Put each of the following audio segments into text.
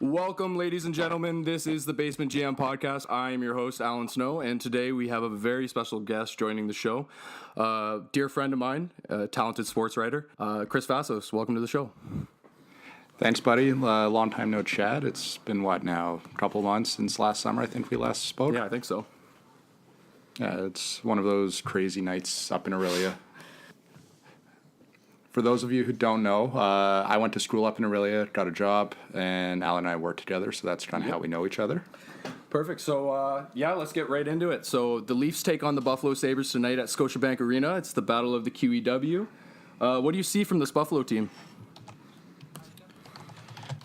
Welcome, ladies and gentlemen. This is the Basement GM podcast. I am your host, Alan Snow, and today we have a very special guest joining the show. Dear friend of mine, talented sports writer, Chris Vassos. Welcome to the show. Thanks, buddy. Long time no chat. It's been, what now, a couple months since last summer, I think we last spoke? Yeah, I think so. It's one of those crazy nights up in Aurelia. For those of you who don't know, I went to school up in Aurelia, got a job, and Alan and I worked together, so that's kind of how we know each other. Perfect. So, let's get right into it. So, the Leafs take on the Buffalo Sabres tonight at Scotiabank Arena. It's the Battle of the QEW. What do you see from this Buffalo team?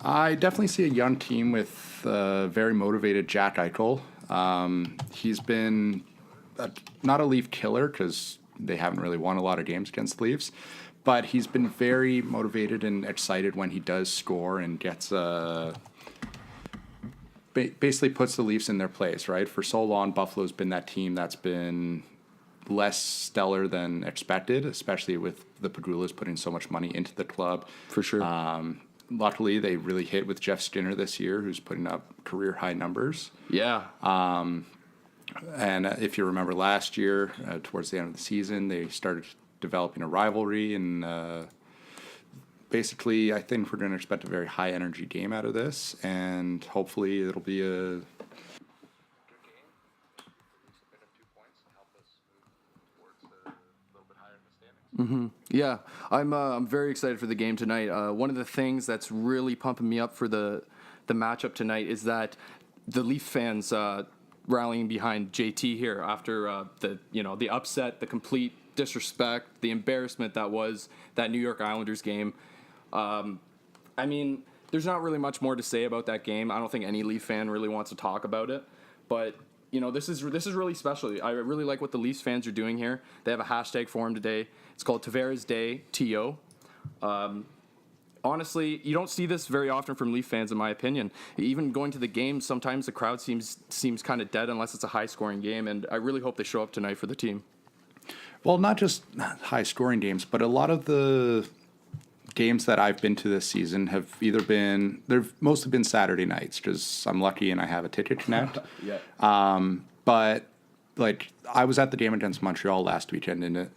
I definitely see a young team with very motivated Jack Eichel. He's been not a Leaf killer because they haven't really won a lot of games against the Leafs, but he's been very motivated and excited when he does score and gets basically puts the Leafs in their place, right? For so long, Buffalo's been that team that's been less stellar than expected, especially with the Pagulas putting so much money into the club. For sure. Luckily, they really hit with Jeff Skinner this year, who's putting up career-high numbers. Yeah. And if you remember last year, towards the end of the season, they started developing a rivalry, and basically I think we're going to expect a very high energy game out of this, and hopefully it'll be a good game. Pick up 2 points and help us move towards a little bit higher in the standings. Yeah, I'm very excited for the game tonight. One of the things that's really pumping me up for the matchup tonight is that the Leaf fans rallying behind JT here after the upset, the complete disrespect, the embarrassment that was that New York Islanders game. I mean, there's not really much more to say about that game. I don't think any Leaf fan really wants to talk about it, but this is really special. I really like what the Leafs fans are doing here. They have a hashtag for him today. It's called Tavares Day TO. Honestly, you don't see this very often from Leaf fans, in my opinion. Even going to the game, sometimes the crowd seems kind of dead unless it's a high-scoring game, and I really hope they show up tonight for the team. Well, not just high-scoring games, but a lot of the games that I've been to this season have they've mostly been Saturday nights, because I'm lucky and I have a ticket connect. Yeah. But, I was at the game against Montreal last weekend, and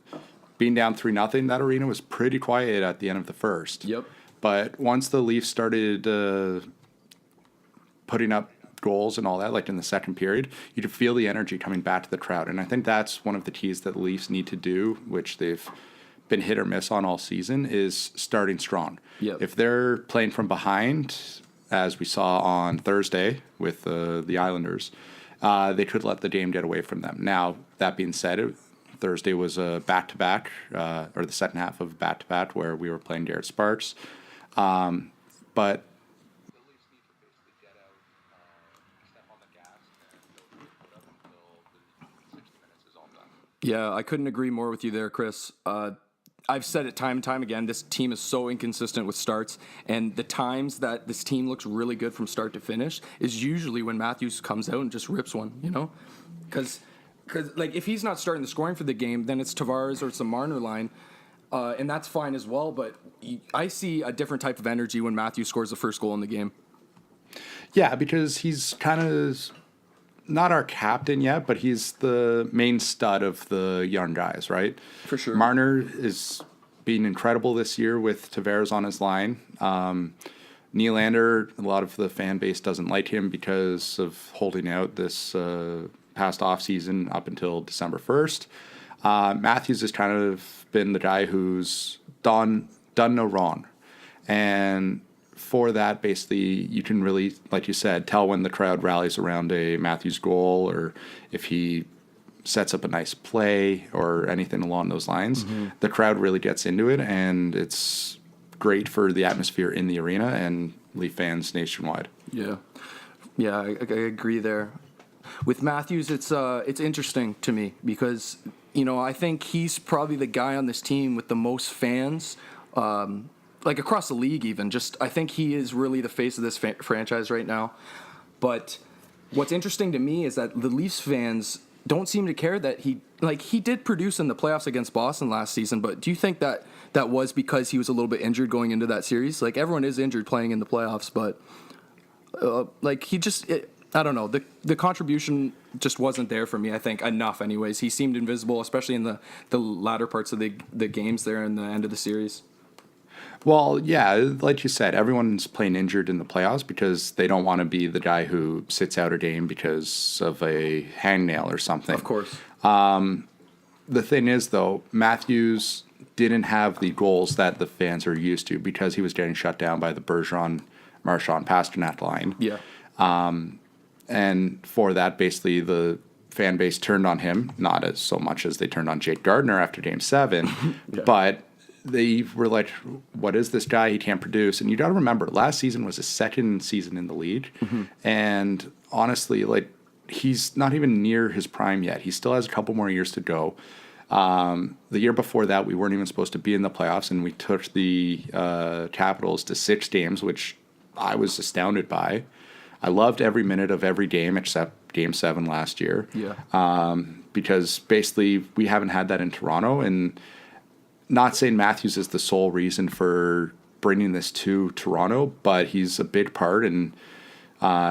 being down 3-0, that arena was pretty quiet at the end of the first. Yep. But once the Leafs started putting up goals and all that, in the second period, you could feel the energy coming back to the crowd. And I think that's one of the keys that the Leafs need to do, which they've been hit or miss on all season, is starting strong. Yep. If they're playing from behind, as we saw on Thursday with the Islanders, they could let the game get away from them. Now, that being said, Thursday was a back-to-back, or the second half of a back-to-back, where we were playing Garrett Sparks. But the Leafs need to basically get out, step on the gas, and don't put up until the 60 minutes is all done. Yeah, I couldn't agree more with you there, Chris. I've said it time and time again, this team is so inconsistent with starts, and the times that this team looks really good from start to finish is usually when Matthews comes out and just rips one, Because if he's not starting the scoring for the game, then it's Tavares or it's the Marner line, and that's fine as well, but I see a different type of energy when Matthews scores the first goal in the game. Yeah, because he's kind of not our captain yet, but he's the main stud of the young guys, right? For sure. Marner is being incredible this year with Tavares on his line. Nylander, a lot of the fan base doesn't like him because of holding out this past offseason up until December 1st. Matthews has kind of been the guy who's done no wrong. And for that, basically, you can really, like you said, tell when the crowd rallies around a Matthews goal, or if he sets up a nice play or anything along those lines. Mm-hmm. The crowd really gets into it, and it's great for the atmosphere in the arena and Leaf fans nationwide. Yeah, I agree there. With Matthews, it's interesting to me because I think he's probably the guy on this team with the most fans. Across the league even. I think he is really the face of this franchise right now. But what's interesting to me is that the Leafs fans don't seem to care that he did produce in the playoffs against Boston last season, but do you think that was because he was a little bit injured going into that series? Everyone is injured playing in the playoffs, but Like he just, I don't know, the contribution just wasn't there for me. I think enough, anyways. He seemed invisible, especially in the latter parts of the games there in the end of the series. Well, yeah, like you said, everyone's playing injured in the playoffs because they don't want to be the guy who sits out a game because of a hangnail or something. Of course. The thing is, though, Matthews didn't have the goals that the fans are used to because he was getting shut down by the Bergeron, Marchand, Pasternak line. Yeah. And for that, basically, the fan base turned on him, not as so much as they turned on Jake Gardiner after Game 7, but they were like, what is this guy? He can't produce. And you got to remember, last season was his second season in the league. And honestly, like, he's not even near his prime yet. He still has a couple more years to go. The year before that, we weren't even supposed to be in the playoffs, and we took the Capitals to 6 games, which I was astounded by. I loved every minute of every game except Game 7 last year. Yeah. Because basically we haven't had that in Toronto, and not saying Matthews is the sole reason for bringing this to Toronto, but he's a big part, and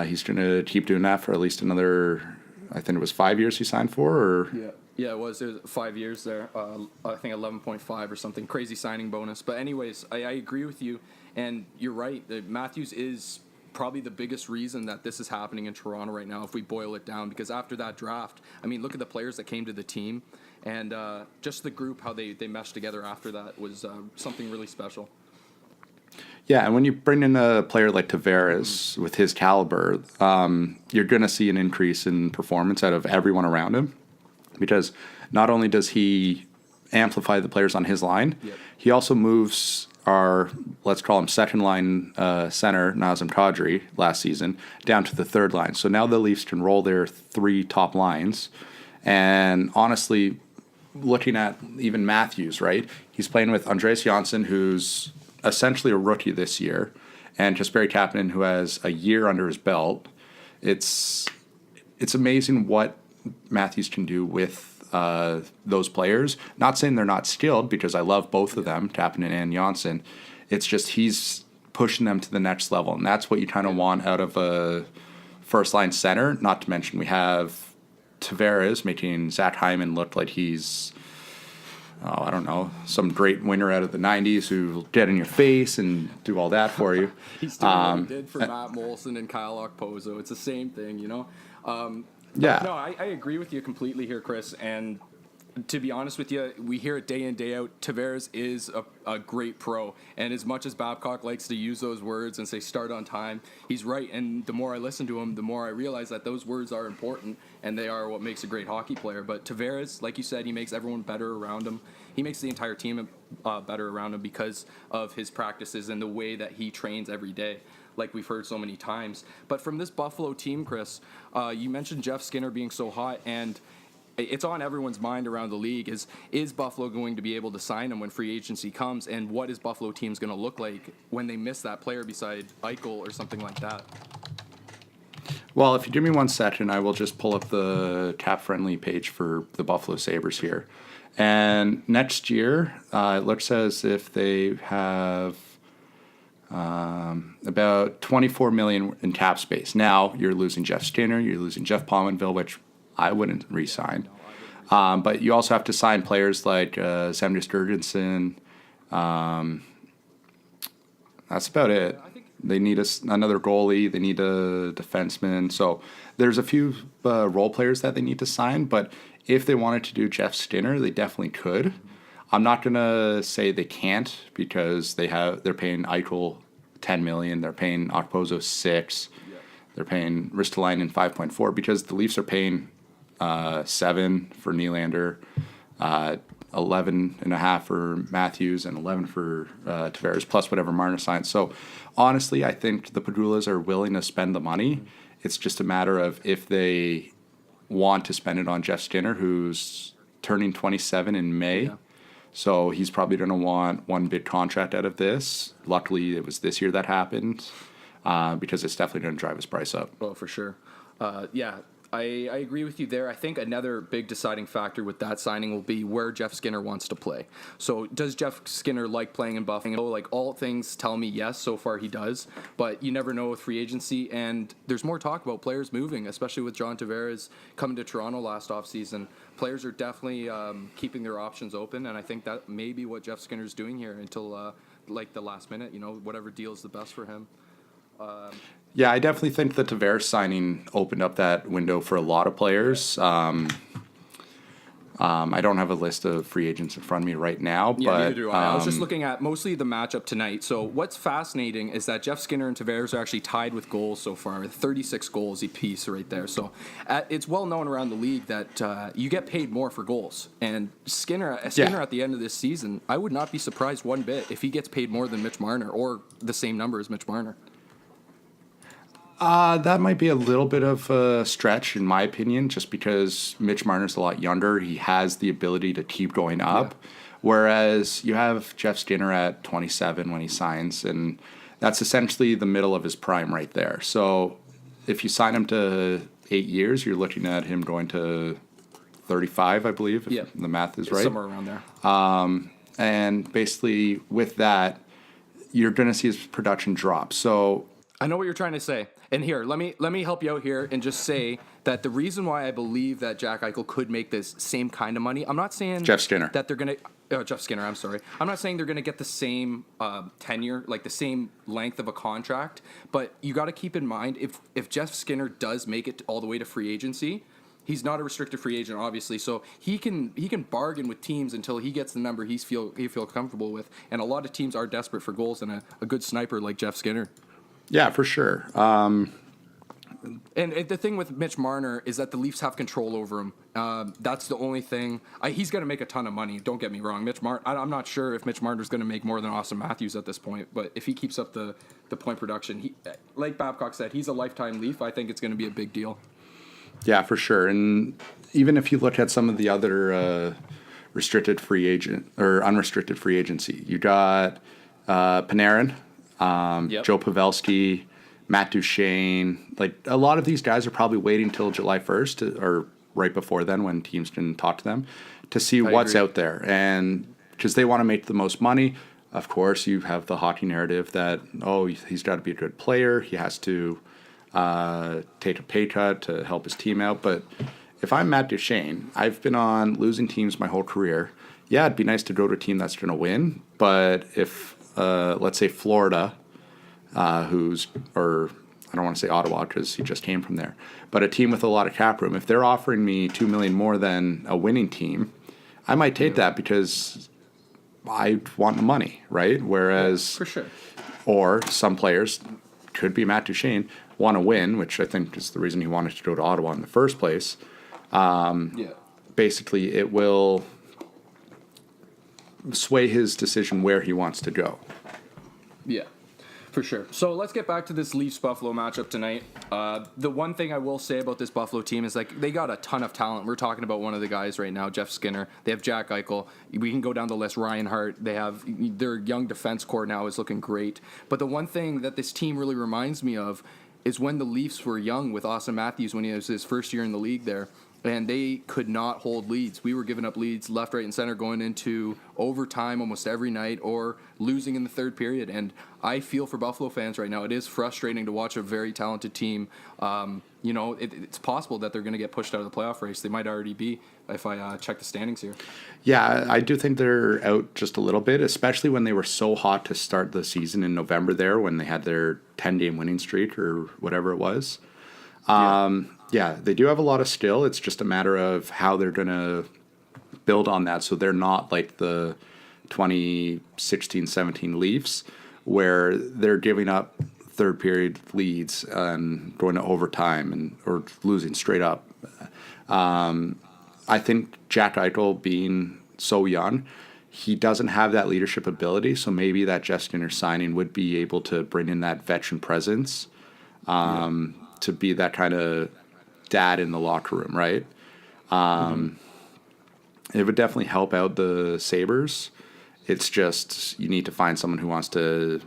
he's going to keep doing that for at least another, I think it was 5 years he signed for, or... Yeah, it was 5 years there. I think 11.5 or something. Crazy signing bonus. But anyways, I agree with you, and you're right. Matthews is probably the biggest reason that this is happening in Toronto right now, if we boil it down, because after that draft, I mean, look at the players that came to the team, and just the group, how they meshed together after that was something really special. Yeah, and when you bring in a player like Tavares with his caliber, you're going to see an increase in performance out of everyone around him, because not only does he amplify the players on his line, he also moves our, let's call him second line center, Nazem Kadri, last season, down to the third line. So now the Leafs can roll their 3 top lines. And honestly, looking at even Matthews, right? He's playing with Andreas Johnsson, who's essentially a rookie this year, and Jesperi Kapanen, who has a year under his belt. It's amazing what Matthews can do with those players. Not saying they're not skilled, because I love both of them, Kapanen and Johnsson. It's just he's pushing them to the next level, and that's what you kind of want out of a first-line center. Not to mention we have Tavares making Zach Hyman look like he's, I don't know, some great winner out of the 90s who'll get in your face and do all that for you. He's doing what he did for Matt Molson and Kyle Okposo. It's the same thing, you know? Yeah. No, I agree with you completely here, Chris. And to be honest with you, we hear it day in, day out. Tavares is a great pro. And as much as Babcock likes to use those words and say start on time, he's right. And the more I listen to him, the more I realize that those words are important, and they are what makes a great hockey player. But Tavares, like you said, he makes everyone better around him. He makes the entire team better around him because of his practices and the way that he trains every day, like we've heard so many times. But from this Buffalo team, Chris, you mentioned Jeff Skinner being so hot, and it's on everyone's mind around the league is Buffalo going to be able to sign him when free agency comes, and what is Buffalo team's going to look like when they miss that player beside Eichel or something like that? Well, if you give me 1 second, I will just pull up the cap-friendly page for the Buffalo Sabres here. And next year, it looks as if they have about $24 million in cap space. Now you're losing Jeff Skinner, you're losing Jeff Pominville, which I wouldn't re-sign. But you also have to sign players like Samuel Sturgeon. That's about it. They need another goalie. They need a defenseman. So there's a few role players that they need to sign. But if they wanted to do Jeff Skinner, they definitely could. I'm not gonna say they can't, because they're paying Eichel $10 million. They're paying Okposo $6 million. They're paying Ristolainen $5.4 because the Leafs are paying $7 for Nylander, 11.5 for Matthews, and 11 for Tavares, plus whatever Marner signs. So honestly, I think the Padulas are willing to spend the money. It's just a matter of if they want to spend it on Jeff Skinner, who's turning 27 in May. Yeah. So he's probably going to want one big contract out of this. Luckily, it was this year that happened, because it's definitely going to drive his price up. Oh, for sure. Yeah, I agree with you there. I think another big deciding factor with that signing will be where Jeff Skinner wants to play. So does Jeff Skinner like playing in Buffalo? Like, all things tell me yes, so far he does. But you never know with free agency. And there's more talk about players moving, especially with John Tavares coming to Toronto last offseason. Players are definitely keeping their options open. And I think that may be what Jeff Skinner's doing here until like the last minute, whatever deal is the best for him. Yeah, I definitely think the Tavares signing opened up that window for a lot of players. I don't have a list of free agents in front of me right now, Yeah, but neither do I. I was just looking at mostly the matchup tonight. So what's fascinating is that Jeff Skinner and Tavares are actually tied with goals so far, 36 goals apiece right there. So it's well known around the league that you get paid more for goals. And Skinner at the end of this season, I would not be surprised one bit if he gets paid more than Mitch Marner or the same number as Mitch Marner. That might be a little bit of a stretch, in my opinion, just because Mitch Marner's a lot younger. He has the ability to keep going up, whereas you have Jeff Skinner at 27 when he signs, and that's essentially the middle of his prime right there. So if you sign him to 8 years, you're looking at him going to 35, I believe, if the math is right. Somewhere around there. And basically with that, you're going to see his production drop. So I know what you're trying to say. And here, let me help you out here and just say that the reason why I believe that Jack Eichel could make this same kind of money, I'm not saying Jeff Skinner. That they're going to Jeff Skinner, I'm sorry. I'm not saying they're going to get the same tenure, like the same length of a contract, but you got to keep in mind if Jeff Skinner does make it all the way to free agency, he's not a restricted free agent, obviously, so he can bargain with teams until he gets the number he feel comfortable with, and a lot of teams are desperate for goals and a good sniper like Jeff Skinner. Yeah, for sure. And the thing with Mitch Marner is that the Leafs have control over him. That's the only thing. He's going to make a ton of money. Don't get me wrong. I'm not sure if Mitch Marner's going to make more than Austin Matthews at this point. But if he keeps up the point production, like Babcock said, he's a lifetime Leaf. I think it's going to be a big deal. Yeah, for sure. And even if you look at some of the other restricted free agent or unrestricted free agency, you got Panarin. Joe Pavelski, Matt Duchene, like a lot of these guys are probably waiting till July 1st or right before then when teams can talk to them to see what's out there. And because they want to make the most money, of course, you have the hockey narrative that, he's got to be a good player. He has to take a pay cut to help his team out. But if I'm Matt Duchene, I've been on losing teams my whole career. Yeah, it'd be nice to go to a team that's going to win. But if let's say Florida, I don't want to say Ottawa because he just came from there, but a team with a lot of cap room, if they're offering me $2 million more than a winning team, I might take that because I want the money, right? Whereas, for sure, or some players, could be Matt Duchene, want to win, which I think is the reason he wanted to go to Ottawa in the first place. Basically, it will sway his decision where he wants to go. Yeah, for sure. So let's get back to this Leafs-Buffalo matchup tonight. The one thing I will say about this Buffalo team is like they got a ton of talent. We're talking about one of the guys right now, Jeff Skinner. They have Jack Eichel. We can go down the list. Ryan Hart. They have their young defense core now is looking great. But the one thing that this team really reminds me of is when the Leafs were young with Austin Matthews when he was his first year in the league there. And they could not hold leads. We were giving up leads left, right, and center going into overtime almost every night or losing in the third period. And I feel for Buffalo fans right now, it is frustrating to watch a very talented team. It's possible that they're going to get pushed out of the playoff race. They might already be if I check the standings here. Yeah, I do think they're out just a little bit, especially when they were so hot to start the season in November there when they had their 10-game winning streak or whatever it was. Yeah, they do have a lot of skill. It's just a matter of how they're going to build on that so they're not like the 2016-17 Leafs where they're giving up third period leads and going to overtime or losing straight up. I think Jack Eichel being so young, he doesn't have that leadership ability, so maybe that Jeff Skinner signing would be able to bring in that veteran presence to be that kind of dad in the locker room, right? It would definitely help out the Sabres. It's just you need to find someone who wants to,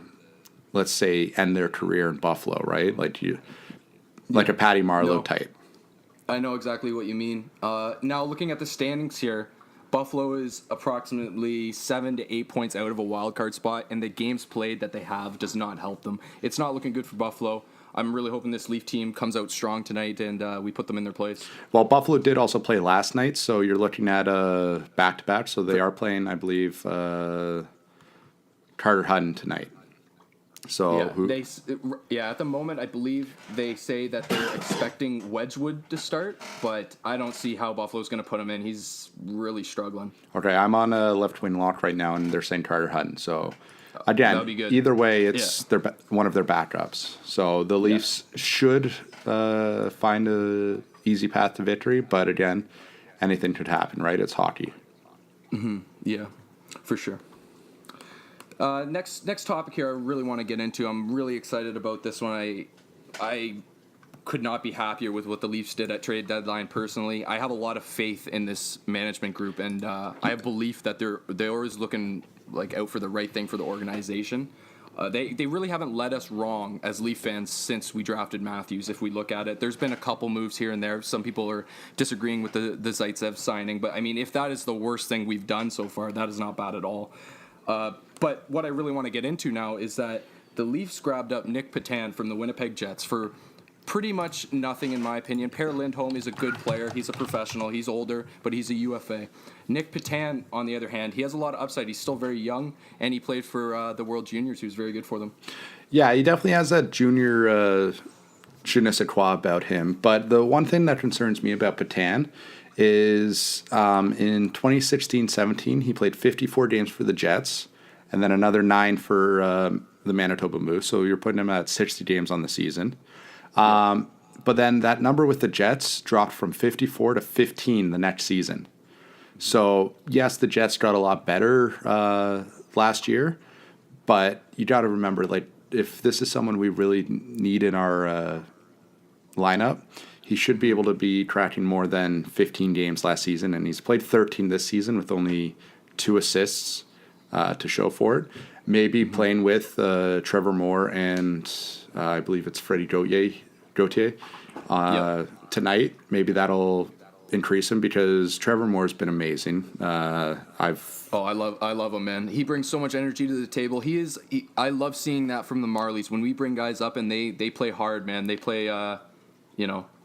let's say, end their career in Buffalo, right? Like a Patty Marleau type. I know exactly what you mean. Now, looking at the standings here, Buffalo is approximately 7 to 8 points out of a wild card spot, and the games played that they have does not help them. It's not looking good for Buffalo. I'm really hoping this Leaf team comes out strong tonight and we put them in their place. Well, Buffalo did also play last night, so you're looking at a back-to-back. So they are playing, I believe, Carter Hutton tonight. So at the moment, I believe they say that they're expecting Wedgwood to start, but I don't see how Buffalo's going to put him in. He's really struggling. Okay, I'm on a left wing lock right now, and they're saying Carter Hutton. So again, be good. either way, it's one of their backups. So the Leafs should find a easy path to victory, but again, anything could happen, right? It's hockey. Mm-hmm. Yeah, for sure. Next topic here I really want to get into. I'm really excited about this one. I could not be happier with what the Leafs did at trade deadline personally. I have a lot of faith in this management group, and I have belief that they're always looking like out for the right thing for the organization. They really haven't led us wrong as Leaf fans since we drafted Matthews. If we look at it, there's been a couple moves here and there. Some people are disagreeing with the Zaitsev signing, but I mean, if that is the worst thing we've done so far, that is not bad at all. But what I really want to get into now is that the Leafs grabbed up Nick Petan from the Winnipeg Jets for pretty much nothing, in my opinion. Per Lindholm is a good player. He's a professional. He's older, but he's a UFA. Nick Petan, on the other hand, he has a lot of upside. He's still very young, and he played for the World Juniors, who's very good for them. Yeah, he definitely has that junior je ne sais quoi about him. But the one thing that concerns me about Petan is in 2016-17, he played 54 games for the Jets, and then another 9 for the Manitoba Moose. So you're putting him at 60 games on the season. But then that number with the Jets dropped from 54 to 15 the next season. So, yes, the Jets got a lot better last year, but you got to remember, like, if this is someone we really need in our lineup, he should be able to be tracking more than 15 games last season, and he's played 13 this season with only 2 assists to show for it. Maybe playing with Trevor Moore and I believe it's Freddie Gauthier tonight. Maybe that'll increase him because Trevor Moore's been amazing. I love him, man. He brings so much energy to the table. I love seeing that from the Marlies when we bring guys up and they play hard, man. They play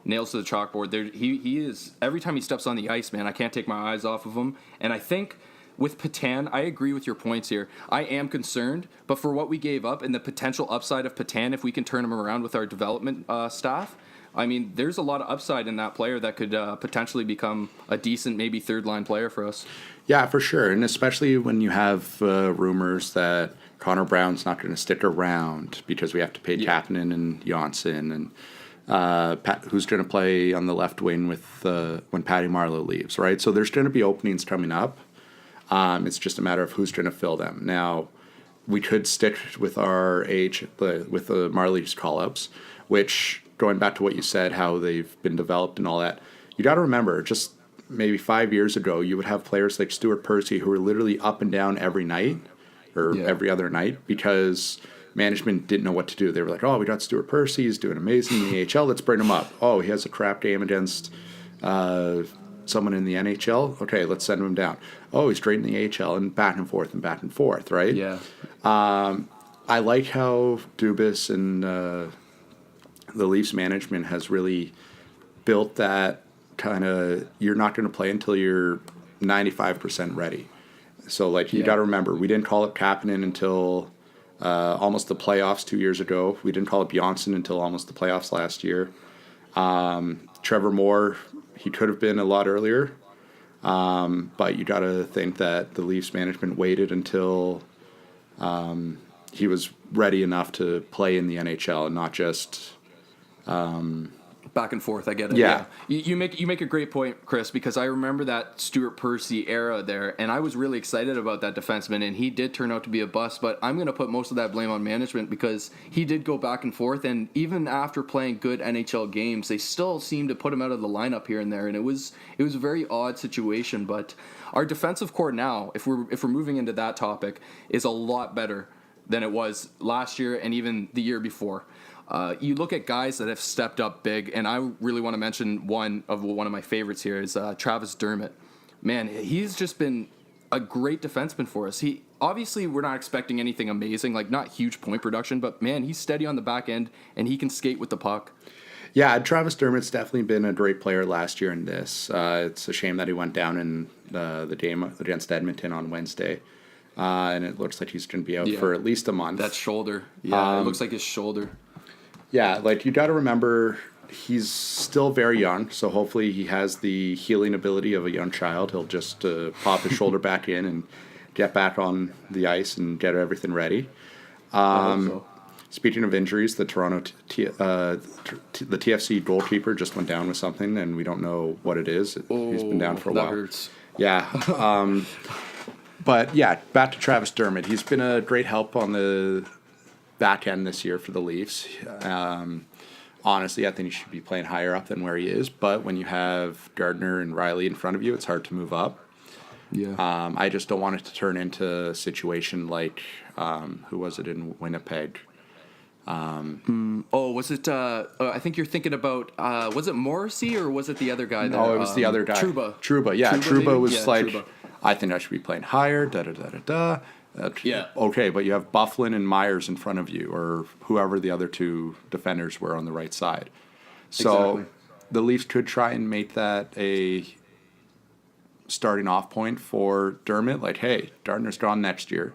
nails to the chalkboard. He is, every time he steps on the ice, man, I can't take my eyes off of him. And I think with Petan, I agree with your points here. I am concerned, but for what we gave up and the potential upside of Petan, if we can turn him around with our development staff, I mean, there's a lot of upside in that player that could potentially become a decent, maybe third-line player for us. Yeah, for sure, and especially when you have rumors that Connor Brown's not going to stick around because we have to pay Kapanen and Janssen, and who's going to play on the left wing with when Patty Marleau leaves, right? So there's going to be openings coming up. It's just a matter of who's going to fill them. Now, we could stick with our with the Marlies call-ups, which, going back to what you said, how they've been developed and all that, you got to remember, just maybe 5 years ago, you would have players like Stuart Percy who were literally up and down every night or every other night because management didn't know what to do. They were like, oh, we got Stuart Percy. He's doing amazing in the AHL. Let's bring him up. Oh, he has a crap game against someone in the NHL. Okay, let's send him down. Oh, he's great in the AHL, and back and forth, right? Yeah. I like how Dubas and the Leafs management has really built that kind of, you're not going to play until you're 95% ready. So, like, you got to remember, we didn't call up Kapanen until almost the playoffs 2 years ago. We didn't call up Janssen until almost the playoffs last year. Trevor Moore, he could have been a lot earlier. But you got to think that the Leafs management waited until he was ready enough to play in the NHL and not just back and forth. I get it. Yeah. You make a great point, Chris, because I remember that Stuart Percy era there, and I was really excited about that defenseman, and he did turn out to be a bust. But I'm going to put most of that blame on management because he did go back and forth, and even after playing good NHL games, they still seemed to put him out of the lineup here and there, and it was a very odd situation. But our defensive core now, if we're moving into that topic, is a lot better than it was last year and even the year before. You look at guys that have stepped up big, and I really want to mention one of my favorites here is Travis Dermott. Man, he's just been a great defenseman for us. He obviously we're not expecting anything amazing, like not huge point production, but man, he's steady on the back end and he can skate with the puck. Yeah, Travis Dermott's definitely been a great player last year in this. It's a shame that he went down in the game against Edmonton on Wednesday. And it looks like he's going to be out for at least a month. That shoulder. Yeah, it looks like his shoulder. Yeah, like you got to remember he's still very young, so hopefully he has the healing ability of a young child. He'll just pop his shoulder back in and get back on the ice and get everything ready. I hope so. Speaking of injuries, the the TFC goalkeeper just went down with something, and we don't know what it is. He's been down for a while. That hurts. Yeah. But yeah, back to Travis Dermott. He's been a great help on the back end this year for the Leafs. Honestly, I think he should be playing higher up than where he is. But when you have Gardner and Riley in front of you, it's hard to move up. Yeah. I just don't want it to turn into a situation like who was it in Winnipeg? Was it? I think you're thinking about. Was it Morrissey or was it the other guy? No, it was the other guy. Trouba. Yeah, Trouba was like, Trouba. I think I should be playing higher. Da da da da da. Yeah. Okay, but you have Bufflin and Myers in front of you, or whoever the other two defenders were on the right side. So Exactly. the Leafs could try and make that a starting off point for Dermott. Like, hey, Gardner's gone next year,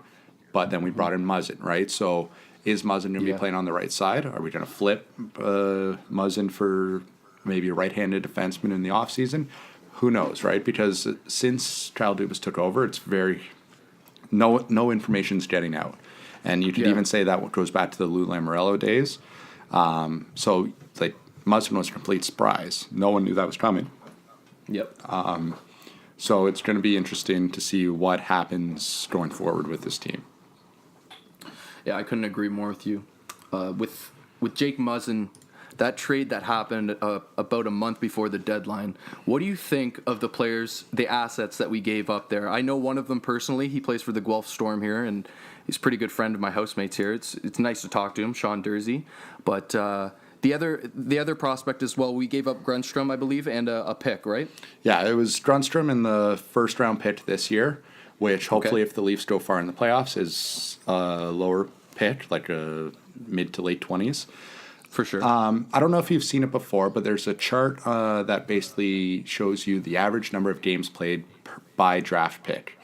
but then we brought in Muzzin, right? So is Muzzin going to be playing on the right side? Are we going to flip Muzzin for maybe a right-handed defenseman in the offseason? Who knows, right? Because since Kyle Dubas took over, it's very no information's getting out, and you could even say that goes back to the Lou Lamoriello days. So like Muzzin was a complete surprise. No one knew that was coming. Yep. So it's going to be interesting to see what happens going forward with this team. Yeah, I couldn't agree more with you. With Jake Muzzin, that trade that happened about a month before the deadline, what do you think of the players, the assets that we gave up there? I know one of them personally. He plays for the Guelph Storm here, and he's a pretty good friend of my housemates here. It's nice to talk to him, Sean Dursey. But the other prospect as well, we gave up Grunstrom, I believe, and a pick, right? Yeah, it was Grunstrom in the first round pick this year, which hopefully if the Leafs go far in the playoffs is a lower pick, like a mid to late 20s. For sure. I don't know if you've seen it before, but there's a chart that basically shows you the average number of games played by draft pick.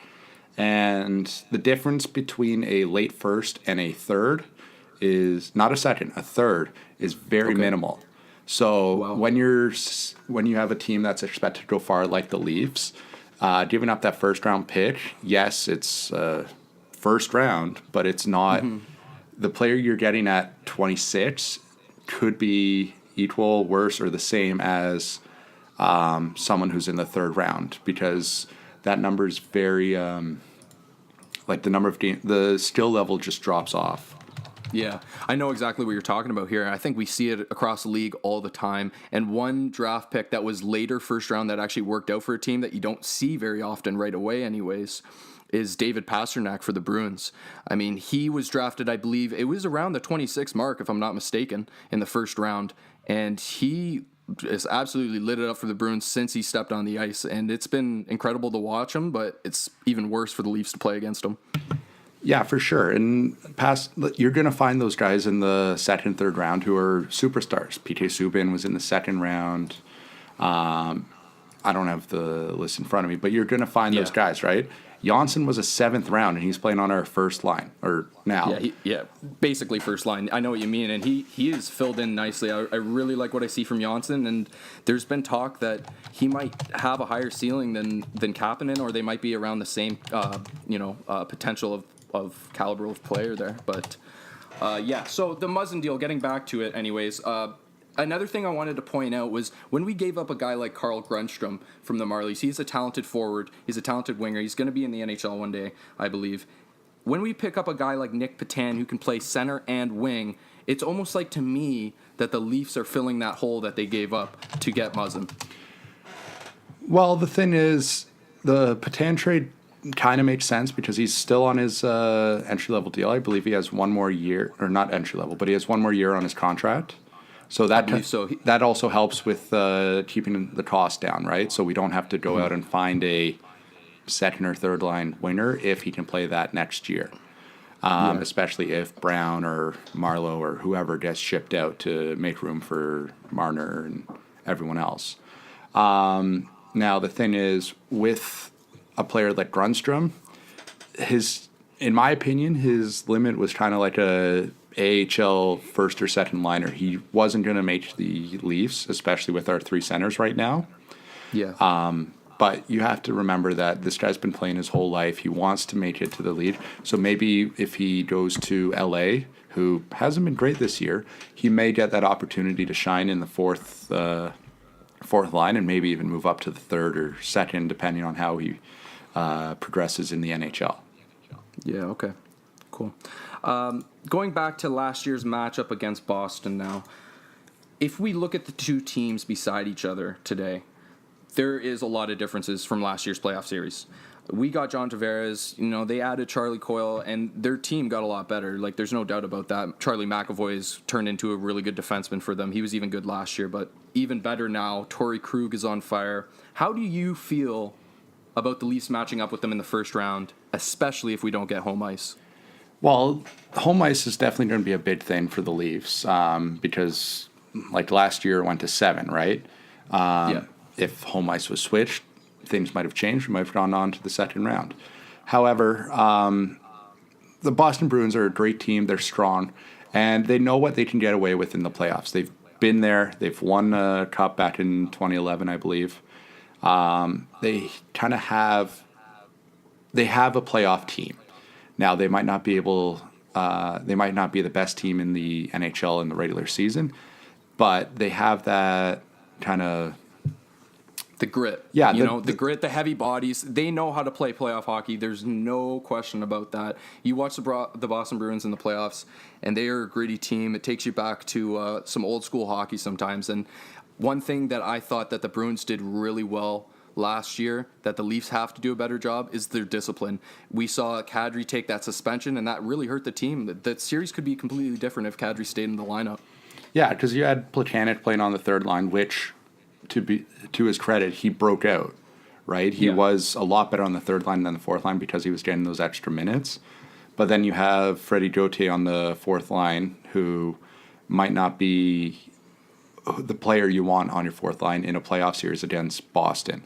And the difference between a late first and a third is not a second, a third is very minimal. So when you have a team that's expected to go far like the Leafs, giving up that first round pick, yes, it's first round, but it's not the player you're getting at 26 could be equal, worse, or the same as someone who's in the third round, because that number is very like the number of games, the skill level just drops off. Yeah, I know exactly what you're talking about here. I think we see it across the league all the time. And one draft pick that was later first round that actually worked out for a team that you don't see very often right away anyways is David Pasternak for the Bruins. I mean, he was drafted, I believe, it was around the 26 mark, if I'm not mistaken, in the first round. And he has absolutely lit it up for the Bruins since he stepped on the ice. And it's been incredible to watch him, but it's even worse for the Leafs to play against him. Yeah, for sure. And you're going to find those guys in the second, third round who are superstars. PK Subban was in the second round. I don't have the list in front of me, but you're going to find those guys, right? Janssen was a seventh round, and he's playing on our first line, or now. Yeah, basically first line. I know what you mean, and he is filled in nicely. I really like what I see from Janssen, and there's been talk that he might have a higher ceiling than Kapanen, or they might be around the same, potential of caliber of player there. But so the Muzzin deal, getting back to it anyways, another thing I wanted to point out was when we gave up a guy like Carl Grunstrom from the Marlies, he's a talented forward, he's a talented winger, he's going to be in the NHL one day, I believe. When we pick up a guy like Nick Petan who can play center and wing, it's almost like to me that the Leafs are filling that hole that they gave up to get Muzzin. Well, the thing is, the Petan trade kind of makes sense because he's still on his entry-level deal. I believe he has one more year, or not entry-level, but he has one more year on his contract. So that believe so. That also helps with keeping the cost down, right? So we don't have to go out and find a second or third line winger if he can play that next year. Especially if Brown or Marlowe or whoever gets shipped out to make room for Marner and everyone else. Now, the thing is, with a player like Grundstrom, in my opinion, his limit was kind of like a AHL first or second liner. He wasn't going to make the Leafs, especially with our three centers right now. Yeah. But you have to remember that this guy's been playing his whole life. He wants to make it to the league. So maybe if he goes to LA, who hasn't been great this year, he may get that opportunity to shine in the fourth line and maybe even move up to the third or second, depending on how he progresses in the NHL. Yeah, okay. Cool. Going back to last year's matchup against Boston now, if we look at the two teams beside each other today, there is a lot of differences from last year's playoff series. We got John Tavares, they added Charlie Coyle, and their team got a lot better. Like, there's no doubt about that. Charlie McAvoy's turned into a really good defenseman for them. He was even good last year, but even better now. Torrey Krug is on fire. How do you feel about the Leafs matching up with them in the first round, especially if we don't get home ice? Well, home ice is definitely going to be a big thing for the Leafs because, like, last year it went to 7, right? Yeah. If home ice was switched, things might have changed. We might have gone on to the second round. However, the Boston Bruins are a great team. They're strong, and they know what they can get away with in the playoffs. They've been there. They've won a cup back in 2011, I believe. They kind of have a playoff team. Now, they might not be the best team in the NHL in the regular season, but they have that kind of the grit. Yeah. The grit, the heavy bodies. They know how to play playoff hockey. There's no question about that. You watch the Boston Bruins in the playoffs, and they are a gritty team. It takes you back to some old school hockey sometimes. And one thing that I thought that the Bruins did really well last year that the Leafs have to do a better job is their discipline. We saw Kadri take that suspension, and that really hurt the team. The series could be completely different if Kadri stayed in the lineup. Yeah, because you had Plekanec playing on the third line, which, to his credit, he broke out, right? He was a lot better on the third line than the fourth line because he was getting those extra minutes. But then you have Freddie Gauthier on the fourth line, who might not be the player you want on your fourth line in a playoff series against Boston.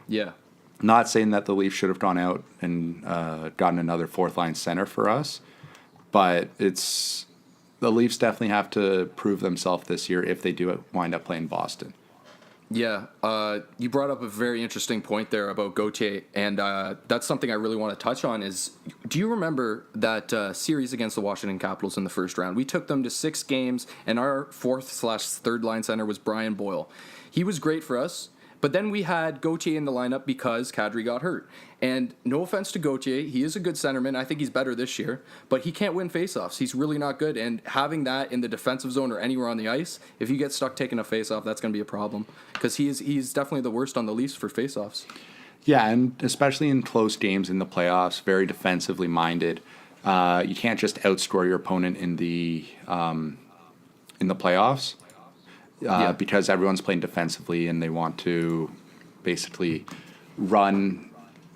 Yeah. Not saying that the Leafs should have gone out and gotten another fourth line center for us, but the Leafs definitely have to prove themselves this year if they do wind up playing Boston. Yeah, you brought up a very interesting point there about Gauthier, and that's something I really want to touch on is, do you remember that series against the Washington Capitals in the first round? We took them to 6 games, and our fourth/third line center was Brian Boyle. He was great for us, but then we had Gauthier in the lineup because Kadri got hurt. And no offense to Gauthier, he is a good centerman. I think he's better this year, but he can't win faceoffs. He's really not good. And having that in the defensive zone or anywhere on the ice, if you get stuck taking a faceoff, that's going to be a problem because he's definitely the worst on the Leafs for faceoffs. Yeah, and especially in close games in the playoffs, very defensively minded. You can't just outscore your opponent in the playoffs because everyone's playing defensively and they want to basically run.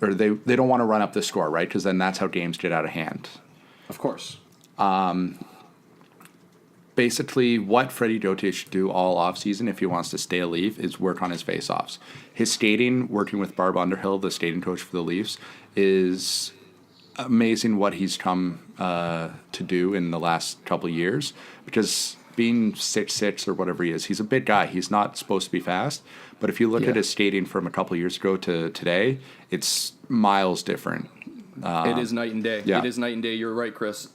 Or they don't want to run up the score, right? Because then that's how games get out of hand. Of course. Basically, what Freddie Gauthier should do all offseason if he wants to stay a Leaf is work on his faceoffs. His skating, working with Barb Underhill, the skating coach for the Leafs, is amazing what he's come to do in the last couple of years. Because being 6'6" or whatever he is, he's a big guy. He's not supposed to be fast. But if you look at his skating from a couple of years ago to today, it's miles different. It is night and day. Yeah. It is night and day. You're right, Chris.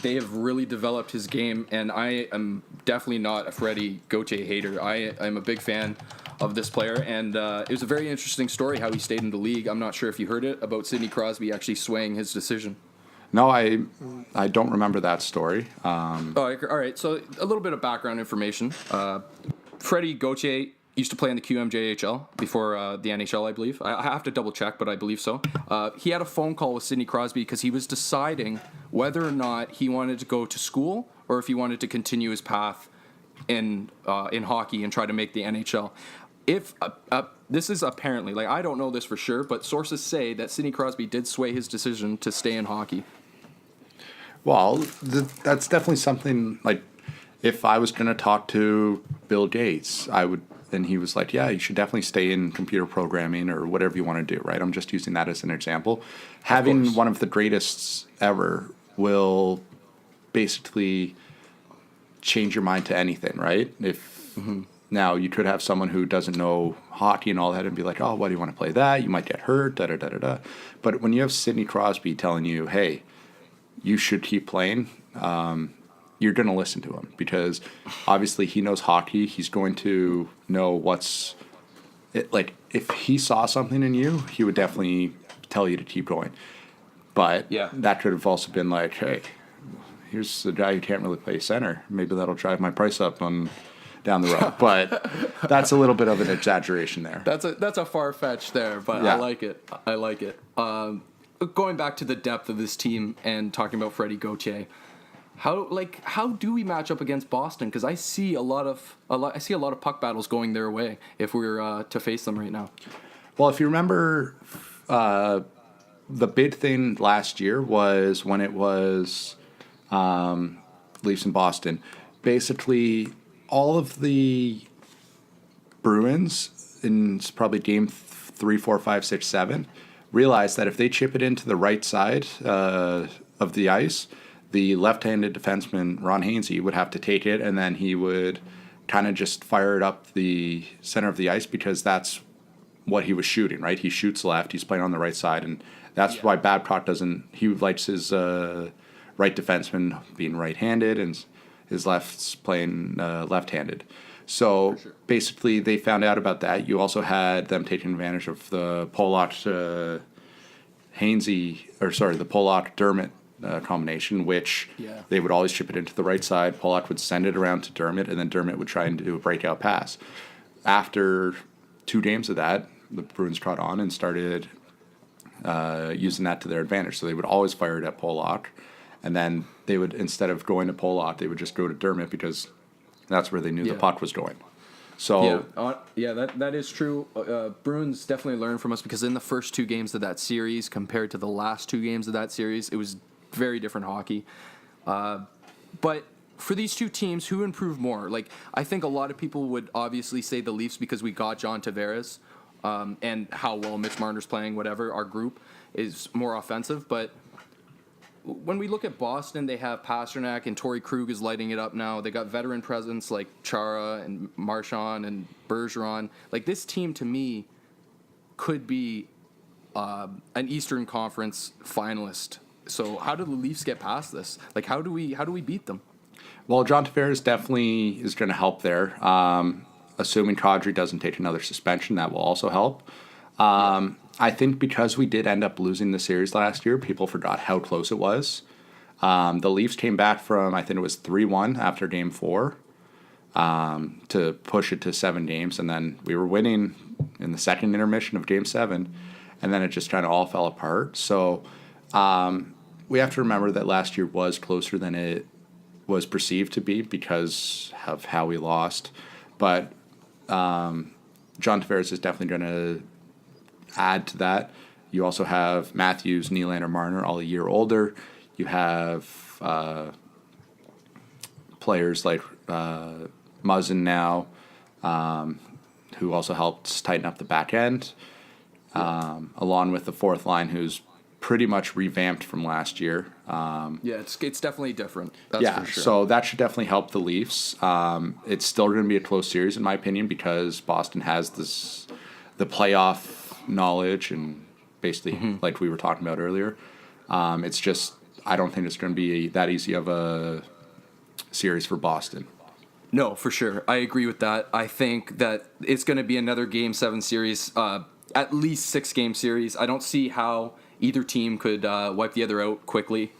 They have really developed his game, and I am definitely not a Freddie Gauthier hater. I'm a big fan of this player, and it was a very interesting story how he stayed in the league. I'm not sure if you heard it about Sidney Crosby actually swaying his decision. No, I don't remember that story. All right. So a little bit of background information. Freddie Gauthier used to play in the QMJHL before the NHL, I believe. I have to double check, but I believe so. He had a phone call with Sidney Crosby because he was deciding whether or not he wanted to go to school or if he wanted to continue his path in hockey and try to make the NHL. If this is apparently, like, I don't know this for sure, but sources say that Sidney Crosby did sway his decision to stay in hockey. Well, that's definitely something, like, if I was going to talk to Bill Gates, and he was like, yeah, you should definitely stay in computer programming or whatever you want to do, right? I'm just using that as an example. Having one of the greatest ever will basically change your mind to anything, right? If now you could have someone who doesn't know hockey and all that and be like, oh, why do you want to play that? You might get hurt, da-da-da-da-da. But when you have Sidney Crosby telling you, hey, you should keep playing, you're going to listen to him because obviously he knows hockey. He's going to know like if he saw something in you, he would definitely tell you to keep going. But that could have also been like, hey, here's a guy who can't really play center. Maybe that'll drive my price up down the road. But that's a little bit of an exaggeration there. That's a far-fetched there, but I like it. I like it. Going back to the depth of this team and talking about Freddie Gauthier, how do we match up against Boston? Because I see a lot of puck battles going their way if we were to face them right now. Well, if you remember, the big thing last year was when it was Leafs in Boston. Basically, all of the Bruins in probably game 3, 4, 5, 6, 7 realized that if they chip it into the right side of the ice, the left-handed defenseman, Ron Hainsey, would have to take it, and then he would kind of just fire it up the center of the ice because that's what he was shooting, right? He shoots left, he's playing on the right side, and that's why Babcock he likes his right defenseman being right-handed and his left's playing left-handed. So basically they found out about that. You also had them taking advantage of the Pollock Dermott combination, which they would always chip it into the right side. Pollock would send it around to Dermott, and then Dermott would try and do a breakout pass. After 2 games of that, the Bruins caught on and started using that to their advantage. So they would always fire it at Pollock, and then they would, instead of going to Pollock, they would just go to Dermott because that's where they knew the puck was going. So that is true. Bruins definitely learned from us because in the first 2 games of that series, compared to the last 2 games of that series, it was very different hockey. But for these 2 teams, who improved more? Like, I think a lot of people would obviously say the Leafs because we got John Tavares and how well Mitch Marner's playing, whatever, our group is more offensive. But when we look at Boston, they have Pasternak and Torrey Krug is lighting it up now. They got veteran presence like Chara and Marchand and Bergeron. Like, this team, to me, could be an Eastern Conference finalist. So how do the Leafs get past this? Like, how do we beat them? Well, John Tavares definitely is going to help there. Assuming Kadri doesn't take another suspension, that will also help. I think because we did end up losing the series last year, people forgot how close it was. The Leafs came back from, I think it was 3-1 after Game 4 to push it to 7 games, and then we were winning in the second intermission of Game 7, and then it just kind of all fell apart. So we have to remember that last year was closer than it was perceived to be because of how we lost. But John Tavares is definitely going to add to that. You also have Matthews, Nylander, Marner, all a year older. You have players like Muzzin now, who also helped tighten up the back end, along with the fourth line, who's pretty much revamped from last year. It's definitely different. That's for sure. So that should definitely help the Leafs. It's still going to be a close series, in my opinion, because Boston has the playoff knowledge and basically like we were talking about earlier. It's just, I don't think it's going to be that easy of a series for Boston. No, for sure. I agree with that. I think that it's going to be another Game 7 series, at least 6-game series. I don't see how either team could wipe the other out quickly.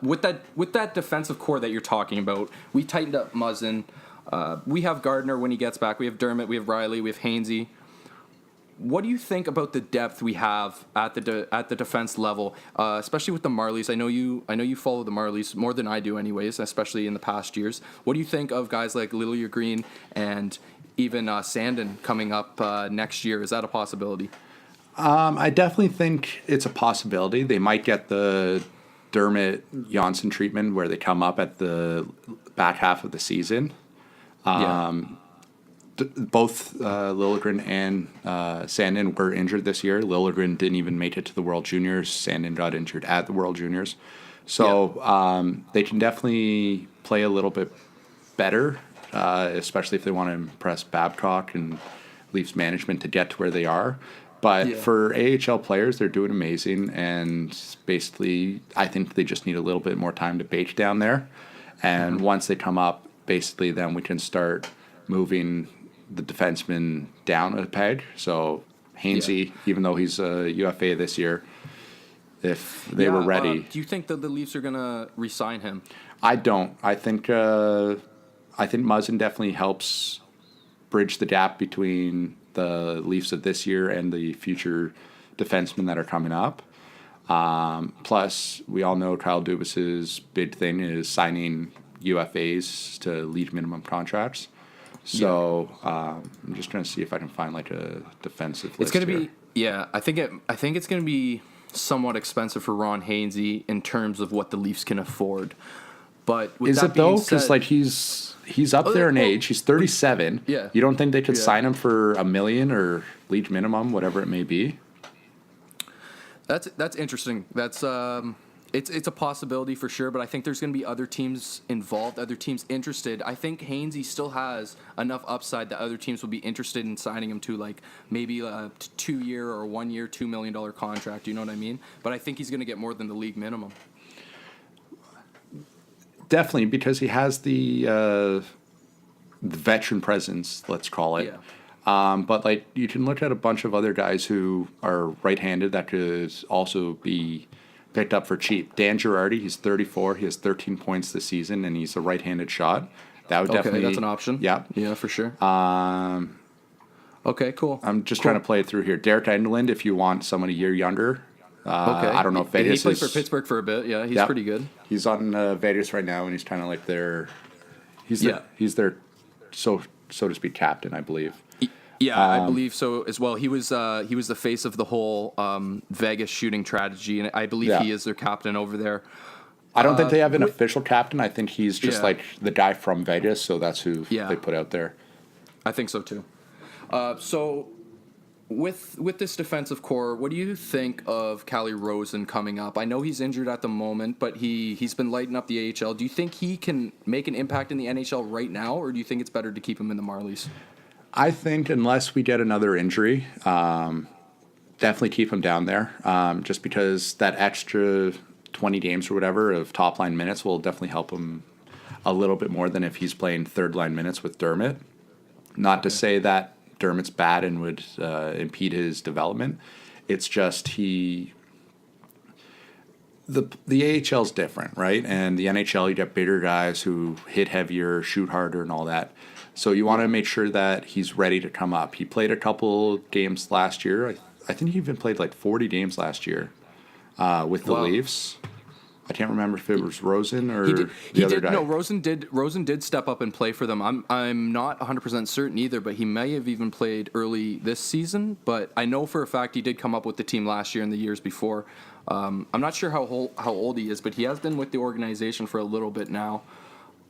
With that defensive core that you're talking about, we tightened up Muzzin. We have Gardner when he gets back. We have Dermott. We have Riley. We have Hainsey. What do you think about the depth we have at the defense level, especially with the Marlies? I know you follow the Marlies more than I do, anyways, especially in the past years. What do you think of guys like Lilia Green and even Sandin coming up next year? Is that a possibility? I definitely think it's a possibility. They might get the Dermott Janssen treatment where they come up at the back half of the season. Both Liljegren and Sandin were injured this year. Liljegren didn't even make it to the World Juniors. Sandin got injured at the World Juniors. So they can definitely play a little bit better, especially if they want to impress Babcock and Leafs management to get to where they are. But for AHL players, they're doing amazing. And basically, I think they just need a little bit more time to bake down there. And once they come up, basically then we can start moving the defenseman down a peg. So Hainsey, even though he's a UFA this year, if they were ready. Do you think that the Leafs are going to re-sign him? I don't. I think Muzzin definitely helps bridge the gap between the Leafs of this year and the future defensemen that are coming up. Plus, we all know Kyle Dubas's big thing is signing UFAs to league minimum contracts. So I'm just trying to see if I can find like a defensive list. It's going to be I think it's going to be somewhat expensive for Ron Hainsey in terms of what the Leafs can afford. But with is that it though? being said, Because like he's up there in age. He's 37. Yeah. You don't think they could sign him for $1 million or league minimum, whatever it may be? That's interesting. That's it's a possibility for sure, but I think there's going to be other teams involved, other teams interested. I think Hainsey still has enough upside that other teams will be interested in signing him to like maybe a 2-year or 1 year, $2 million contract. You know what I mean? But I think he's going to get more than the league minimum. Definitely, because he has the veteran presence, let's call it. Yeah. But like you can look at a bunch of other guys who are right-handed that could also be picked up for cheap. Dan Girardi, he's 34. He has 13 points this season, and he's a right-handed shot. That would definitely. That's an option. Yeah. Yeah, for sure. Okay, cool. I'm just trying to play it through here. Derek Engeland, if you want someone a year younger. I don't know if Vegas he played for Pittsburgh for a bit. Yeah, he's pretty good. He's on Vegas right now, and he's kind of like he's their so to speak captain, I believe. Yeah, I believe so as well. He was the face of the whole Vegas shooting strategy, and I believe he is their captain over there. I don't think they have an official captain. I think he's just like the guy from Vegas, so that's who they put out there. I think so too. So with this defensive core, what do you think of Calle Rosen coming up? I know he's injured at the moment, but he's been lighting up the AHL. Do you think he can make an impact in the NHL right now, or do you think it's better to keep him in the Marlies? I think unless we get another injury, definitely keep him down there. Just because that extra 20 games or whatever of top line minutes will definitely help him a little bit more than if he's playing third line minutes with Dermott. Not to say that Dermott's bad and would impede his development. It's just the AHL's different, right? And the NHL, you get bigger guys who hit heavier, shoot harder, and all that. So you want to make sure that he's ready to come up. He played a couple games last year. I think he even played like 40 games last year with the Leafs. I can't remember if it was Rosen or the other guy. No, Rosen did step up and play for them. I'm not 100% certain either, but he may have even played early this season. But I know for a fact he did come up with the team last year and the years before. I'm not sure how old he is, but he has been with the organization for a little bit now.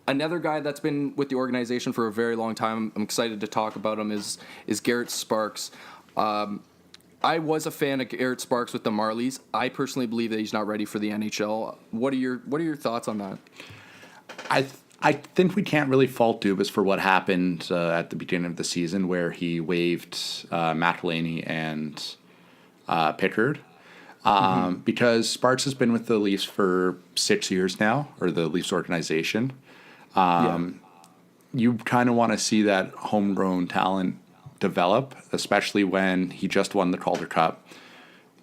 Another guy that's been with the organization for a very long time, I'm excited to talk about him, is Garrett Sparks. I was a fan of Garrett Sparks with the Marlies. I personally believe that he's not ready for the NHL. What are your thoughts on that? I think we can't really fault Dubas for what happened at the beginning of the season where he waived McElhaney and Pickard. Because Sparks has been with the Leafs for 6 years now, or the Leafs organization. You kind of want to see that homegrown talent develop, especially when he just won the Calder Cup.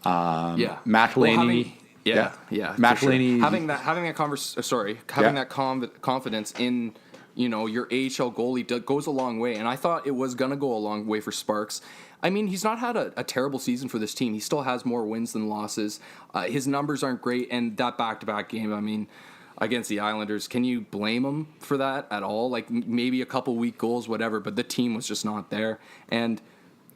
McElhaney, McElhaney, McElhaney sure. having that confidence in your AHL goalie goes a long way. And I thought it was going to go a long way for Sparks. I mean, he's not had a terrible season for this team. He still has more wins than losses. His numbers aren't great. And that back-to-back game, I mean, against the Islanders, can you blame him for that at all? Like, maybe a couple weak goals, whatever, but the team was just not there.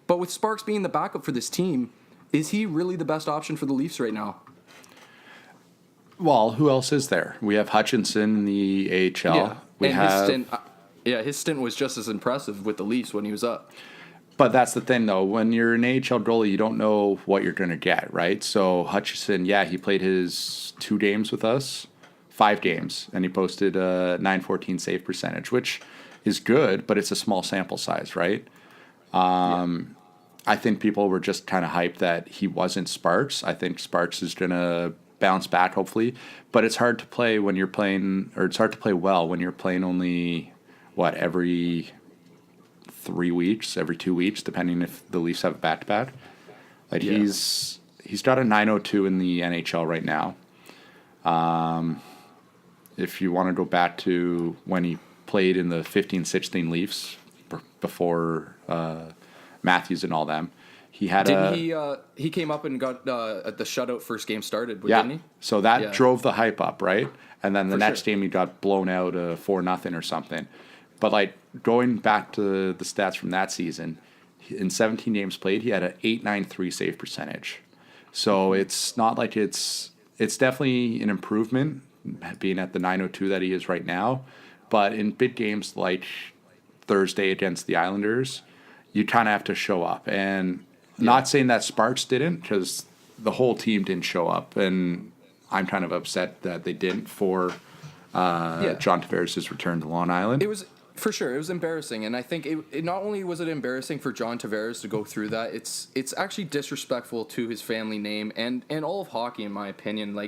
But with Sparks being the backup for this team, is he really the best option for the Leafs right now? Well, who else is there? We have Hutchinson in the AHL. His stint was just as impressive with the Leafs when he was up. But that's the thing, though. When you're an AHL goalie, you don't know what you're going to get, right? So Hutchinson, he played his 2 games with us, 5 games, and he posted a .914 save percentage, which is good, but it's a small sample size, right? I think people were just kind of hyped that he wasn't Sparks. I think Sparks is going to bounce back, hopefully. But it's hard to play when you're playing, or it's hard to play well when you're playing only, every 3 weeks, every 2 weeks, depending if the Leafs have a back-to-back. He's got a .902 in the NHL right now. If you want to go back to when he played in the 15-16 Leafs before Matthews and all them, he came up and got the shutout first game started, didn't he? So that drove the hype up, right? And then the next game he got blown out 4-0 or something. But going back to the stats from that season, in 17 games played, he had an .893 save percentage. So it's not like it's definitely an improvement being at the .902 that he is right now. But in big games like Thursday against the Islanders, you kind of have to show up. And not saying that Sparks didn't, because the whole team didn't show up. And I'm kind of upset that they didn't for John Tavares' return to Long Island. It was, for sure, it was embarrassing. And I think it not only was it embarrassing for John Tavares to go through that, it's actually disrespectful to his family name and all of hockey, in my opinion.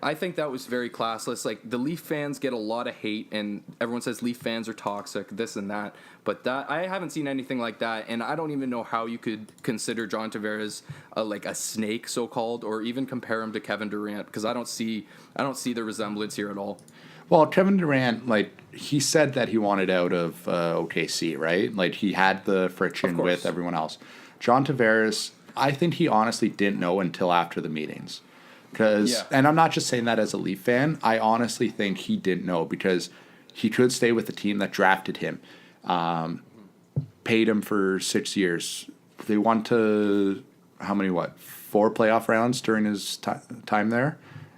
I think that was very classless. The Leaf fans get a lot of hate, and everyone says Leaf fans are toxic, this and that. But that I haven't seen anything like that, and I don't even know how you could consider John Tavares a snake, so-called, or even compare him to Kevin Durant, because I don't see the resemblance here at all. Well, Kevin Durant, he said that he wanted out of OKC, right? He had the friction with everyone else. John Tavares, I think he honestly didn't know until after the meetings. And I'm not just saying that as a Leaf fan. I honestly think he didn't know because he could stay with the team that drafted him, paid him for 6 years. They won to, 4 playoff rounds during his time there?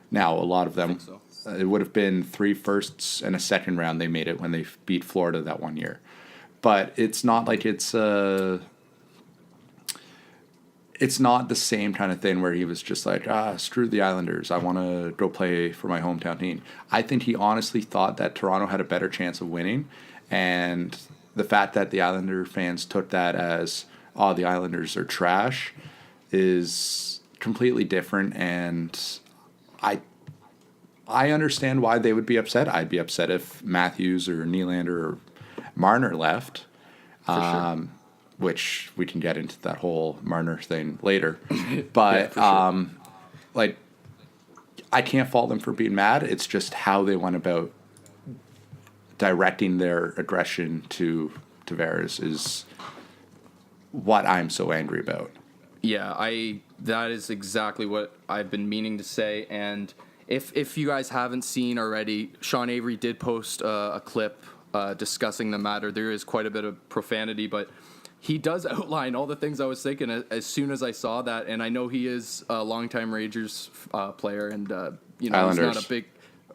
Now, a lot of them, it would have been 3 firsts and a second round they made it when they beat Florida that one year. But it's not like it's not the same kind of thing where he was just screw the Islanders. I want to go play for my hometown team. I think he honestly thought that Toronto had a better chance of winning. And the fact that the Islander fans took that as, the Islanders are trash is completely different. And I understand why they would be upset. I'd be upset if Matthews or Nylander or Marner left. For sure. Which we can get into that whole Marner thing later. But, sure. I can't fault them for being mad. It's just how they went about directing their aggression to Tavares is what I'm so angry about. Yeah, that is exactly what I've been meaning to say. And if you guys haven't seen already, Sean Avery did post a clip discussing the matter. There is quite a bit of profanity, but he does outline all the things I was thinking as soon as I saw that, and I know he is a longtime Rangers player, and he's not a big.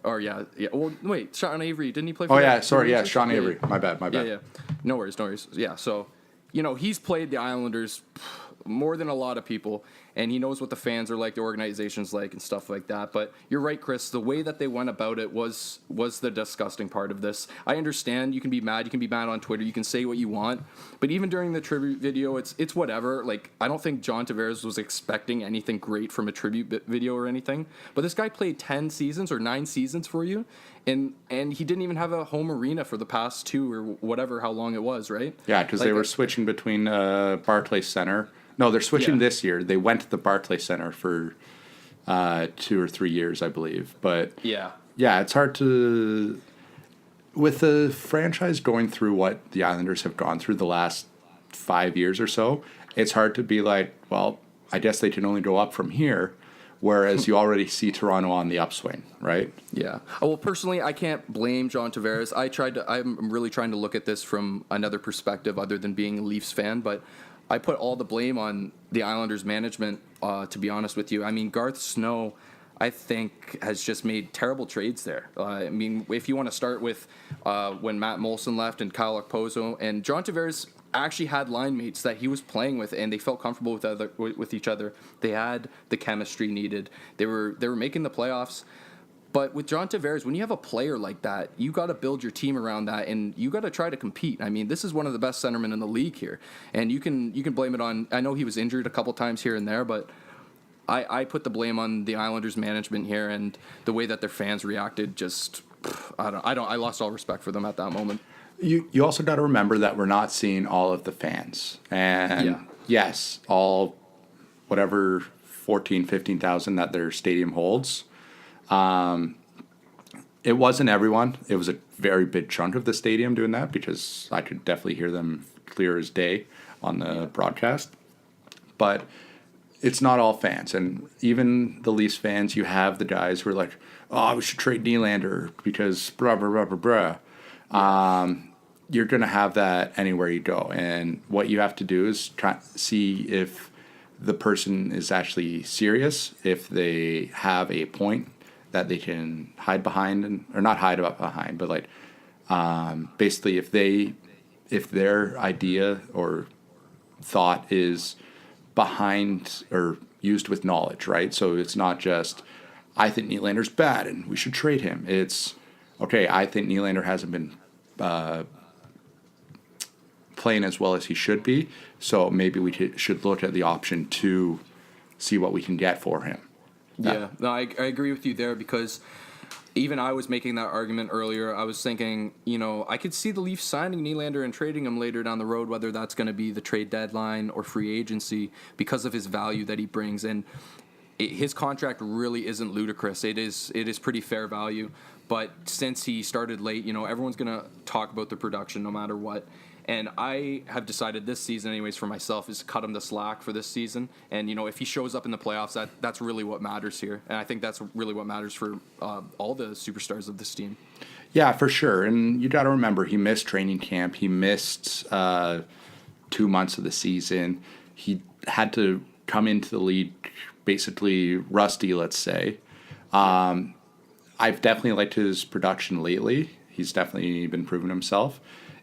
Or yeah. Well, wait, Sean Avery, didn't he play? For Sean Avery. My bad. Yeah. No worries. Yeah. So, he's played the Islanders more than a lot of people, and he knows what the fans are like, the organization's like, and stuff like that. But you're right, Chris. The way that they went about it was the disgusting part of this. I understand you can be mad. You can be mad on Twitter. You can say what you want. But even during the tribute video, it's whatever. I don't think John Tavares was expecting anything great from a tribute video or anything. But this guy played 10 seasons or 9 seasons for you, and he didn't even have a home arena for the past 2 or whatever, how long it was, right? Yeah, because they were switching between Barclays Center. No, they're switching this year. They went to the Barclays Center for 2 or 3 years, I believe. But yeah, it's hard to. with the franchise going through what the Islanders have gone through the last 5 years or so, it's hard to be like, well, I guess they can only go up from here, whereas you already see Toronto on the upswing, right? Yeah. Well, personally, I can't blame John Tavares. I'm really trying to look at this from another perspective other than being a Leafs fan, but I put all the blame on the Islanders management, to be honest with you. I mean, Garth Snow, I think, has just made terrible trades there. I mean, if you want to start with when Matt Molson left and Kyle Okposo, and John Tavares actually had line mates that he was playing with, and they felt comfortable with each other. They had the chemistry needed. They were making the playoffs. But with John Tavares, when you have a player like that, you got to build your team around that, and you got to try to compete. I mean, this is one of the best centermen in the league here, and you can blame it on. I know he was injured a couple times here and there, but I put the blame on the Islanders management here, and the way that their fans reacted. Just I lost all respect for them at that moment. You also got to remember that we're not seeing all of the fans, and yes, all whatever 15,000 that their stadium holds. It wasn't everyone. It was a very big chunk of the stadium doing that, because I could definitely hear them clear as day on the broadcast. But it's not all fans. And even the Leafs fans, you have the guys who are like, oh, we should trade Nylander because blah, blah, blah, blah, blah. You're going to have that anywhere you go. And what you have to do is try see if the person is actually serious, if they have a point that they can hide behind, or not hide behind, but like basically if their idea or thought is behind or used with knowledge, right? So it's not just, I think Nylander's bad and we should trade him. It's, okay, I think Nylander hasn't been playing as well as he should be, so maybe we should look at the option to see what we can get for him. Yeah, no, I agree with you there, because even I was making that argument earlier. I was thinking, I could see the Leafs signing Nylander and trading him later down the road, whether that's going to be the trade deadline or free agency, because of his value that he brings. And his contract really isn't ludicrous. It is pretty fair value. But since he started late, everyone's going to talk about the production no matter what. And I have decided this season, anyways, for myself, is to cut him the slack for this season. And, if he shows up in the playoffs, that's really what matters here. And I think that's really what matters for all the superstars of this team. Yeah, for sure. And you got to remember, he missed training camp. He missed 2 months of the season. He had to come into the league basically rusty, let's say. I've definitely liked his production lately. He's definitely been proving himself.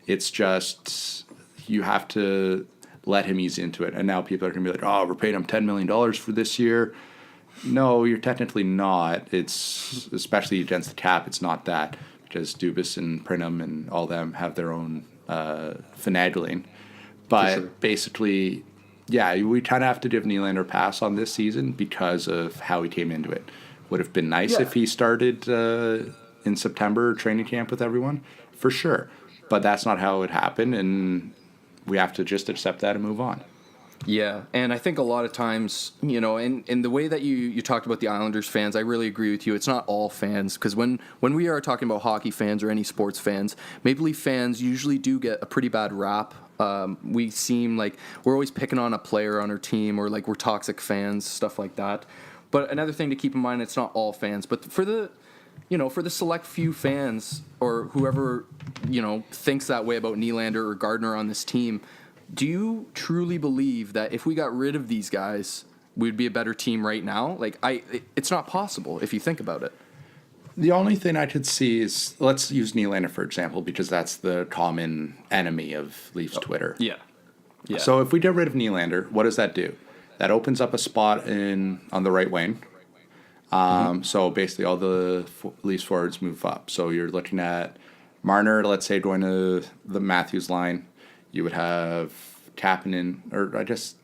It's just, you have to let him ease into it. And now people are going to be like, oh, we're paying him $10 million for this year. No, you're technically not. It's, especially against the cap, it's not that, because Dubas and Prinham and all them have their own finagling. But sure, basically, yeah, we kind of have to give Nylander a pass on this season because of how he came into it. Would have been nice if he started in September training camp with everyone, for sure. But that's not how it happened, and we have to just accept that and move on. Yeah, and I think a lot of times, in the way that you talked about the Islanders fans, I really agree with you. It's not all fans, because when we are talking about hockey fans or any sports fans, Maple Leaf fans usually do get a pretty bad rap. We seem like we're always picking on a player on our team, or like we're toxic fans, stuff like that. But another thing to keep in mind, it's not all fans, but for the select few fans or whoever, thinks that way about Nylander or Gardner on this team, do you truly believe that if we got rid of these guys, we'd be a better team right now? It's not possible if you think about it. The only thing I could see is, let's use Nylander for example, because that's the common enemy of Leafs Twitter. Yeah. So if we get rid of Nylander, what does that do? That opens up a spot on the right wing. So basically all the Leafs forwards move up. So you're looking at Marner, let's say, going to the Matthews line. You would have Kapanen, or I guess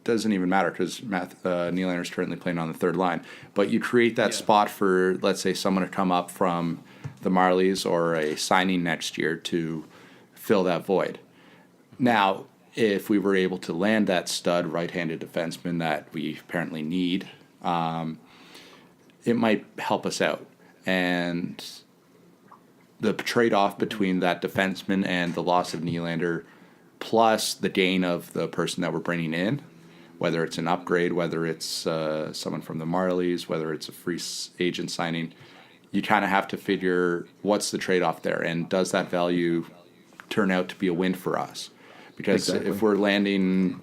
doesn't even matter because Nylander is currently playing on the third line. But you create that spot for, let's say, someone to come up from the Marlies or a signing next year to fill that void. Now, if we were able to land that stud right-handed defenseman that we apparently need, it might help us out. And the trade-off between that defenseman and the loss of Nylander, plus the gain of the person that we're bringing in, whether it's an upgrade, whether it's someone from the Marlies, whether it's a free agent signing, you kind of have to figure what's the trade-off there, and does that value turn out to be a win for us? Because if we're landing,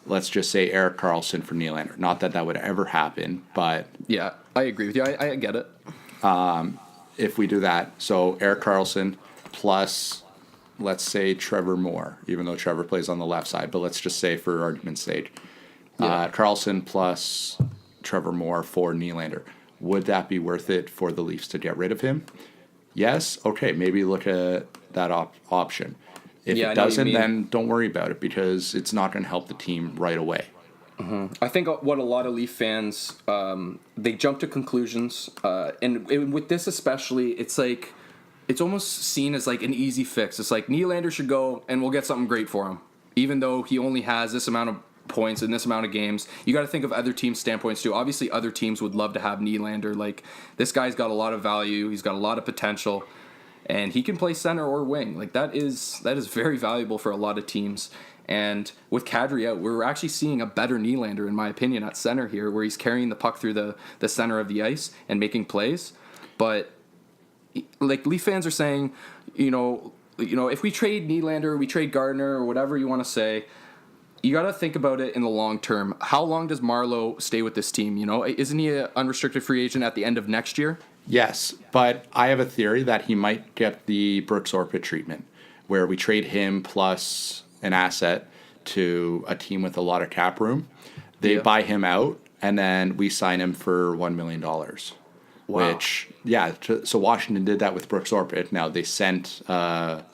let's just say Erik Karlsson for Nylander, not that would ever happen, but... Yeah, I agree with you. I get it. If we do that, so Erik Karlsson plus, let's say, Trevor Moore, even though Trevor plays on the left side, but let's just say for argument's sake, Karlsson plus Trevor Moore for Nylander. Would that be worth it for the Leafs to get rid of him? Yes? Okay, maybe look at that option. If it doesn't, then don't worry about it, because it's not going to help the team right away. I think what a lot of Leaf fans, they jump to conclusions, and with this especially, it's like, it's almost seen as like an easy fix. It's like, Nylander should go, and we'll get something great for him, even though he only has this amount of points in this amount of games. You got to think of other teams' standpoints too. Obviously, other teams would love to have Nylander. Like, this guy's got a lot of value. He's got a lot of potential, and he can play center or wing. Like, that is very valuable for a lot of teams. And with Kadri out, we're actually seeing a better Nylander, in my opinion, at center here, where he's carrying the puck through the center of the ice and making plays. But like, Leaf fans are saying, if we trade Nylander, we trade Gardner, or whatever you want to say, you got to think about it in the long term. How long does Marleau stay with this team? Isn't he an unrestricted free agent at the end of next year? Yes, but I have a theory that he might get the Brooks Orpik treatment, where we trade him plus an asset to a team with a lot of cap room. They buy him out, and then we sign him for $1 million. Wow. Which, so Washington did that with Brooks Orpik. Now, they sent their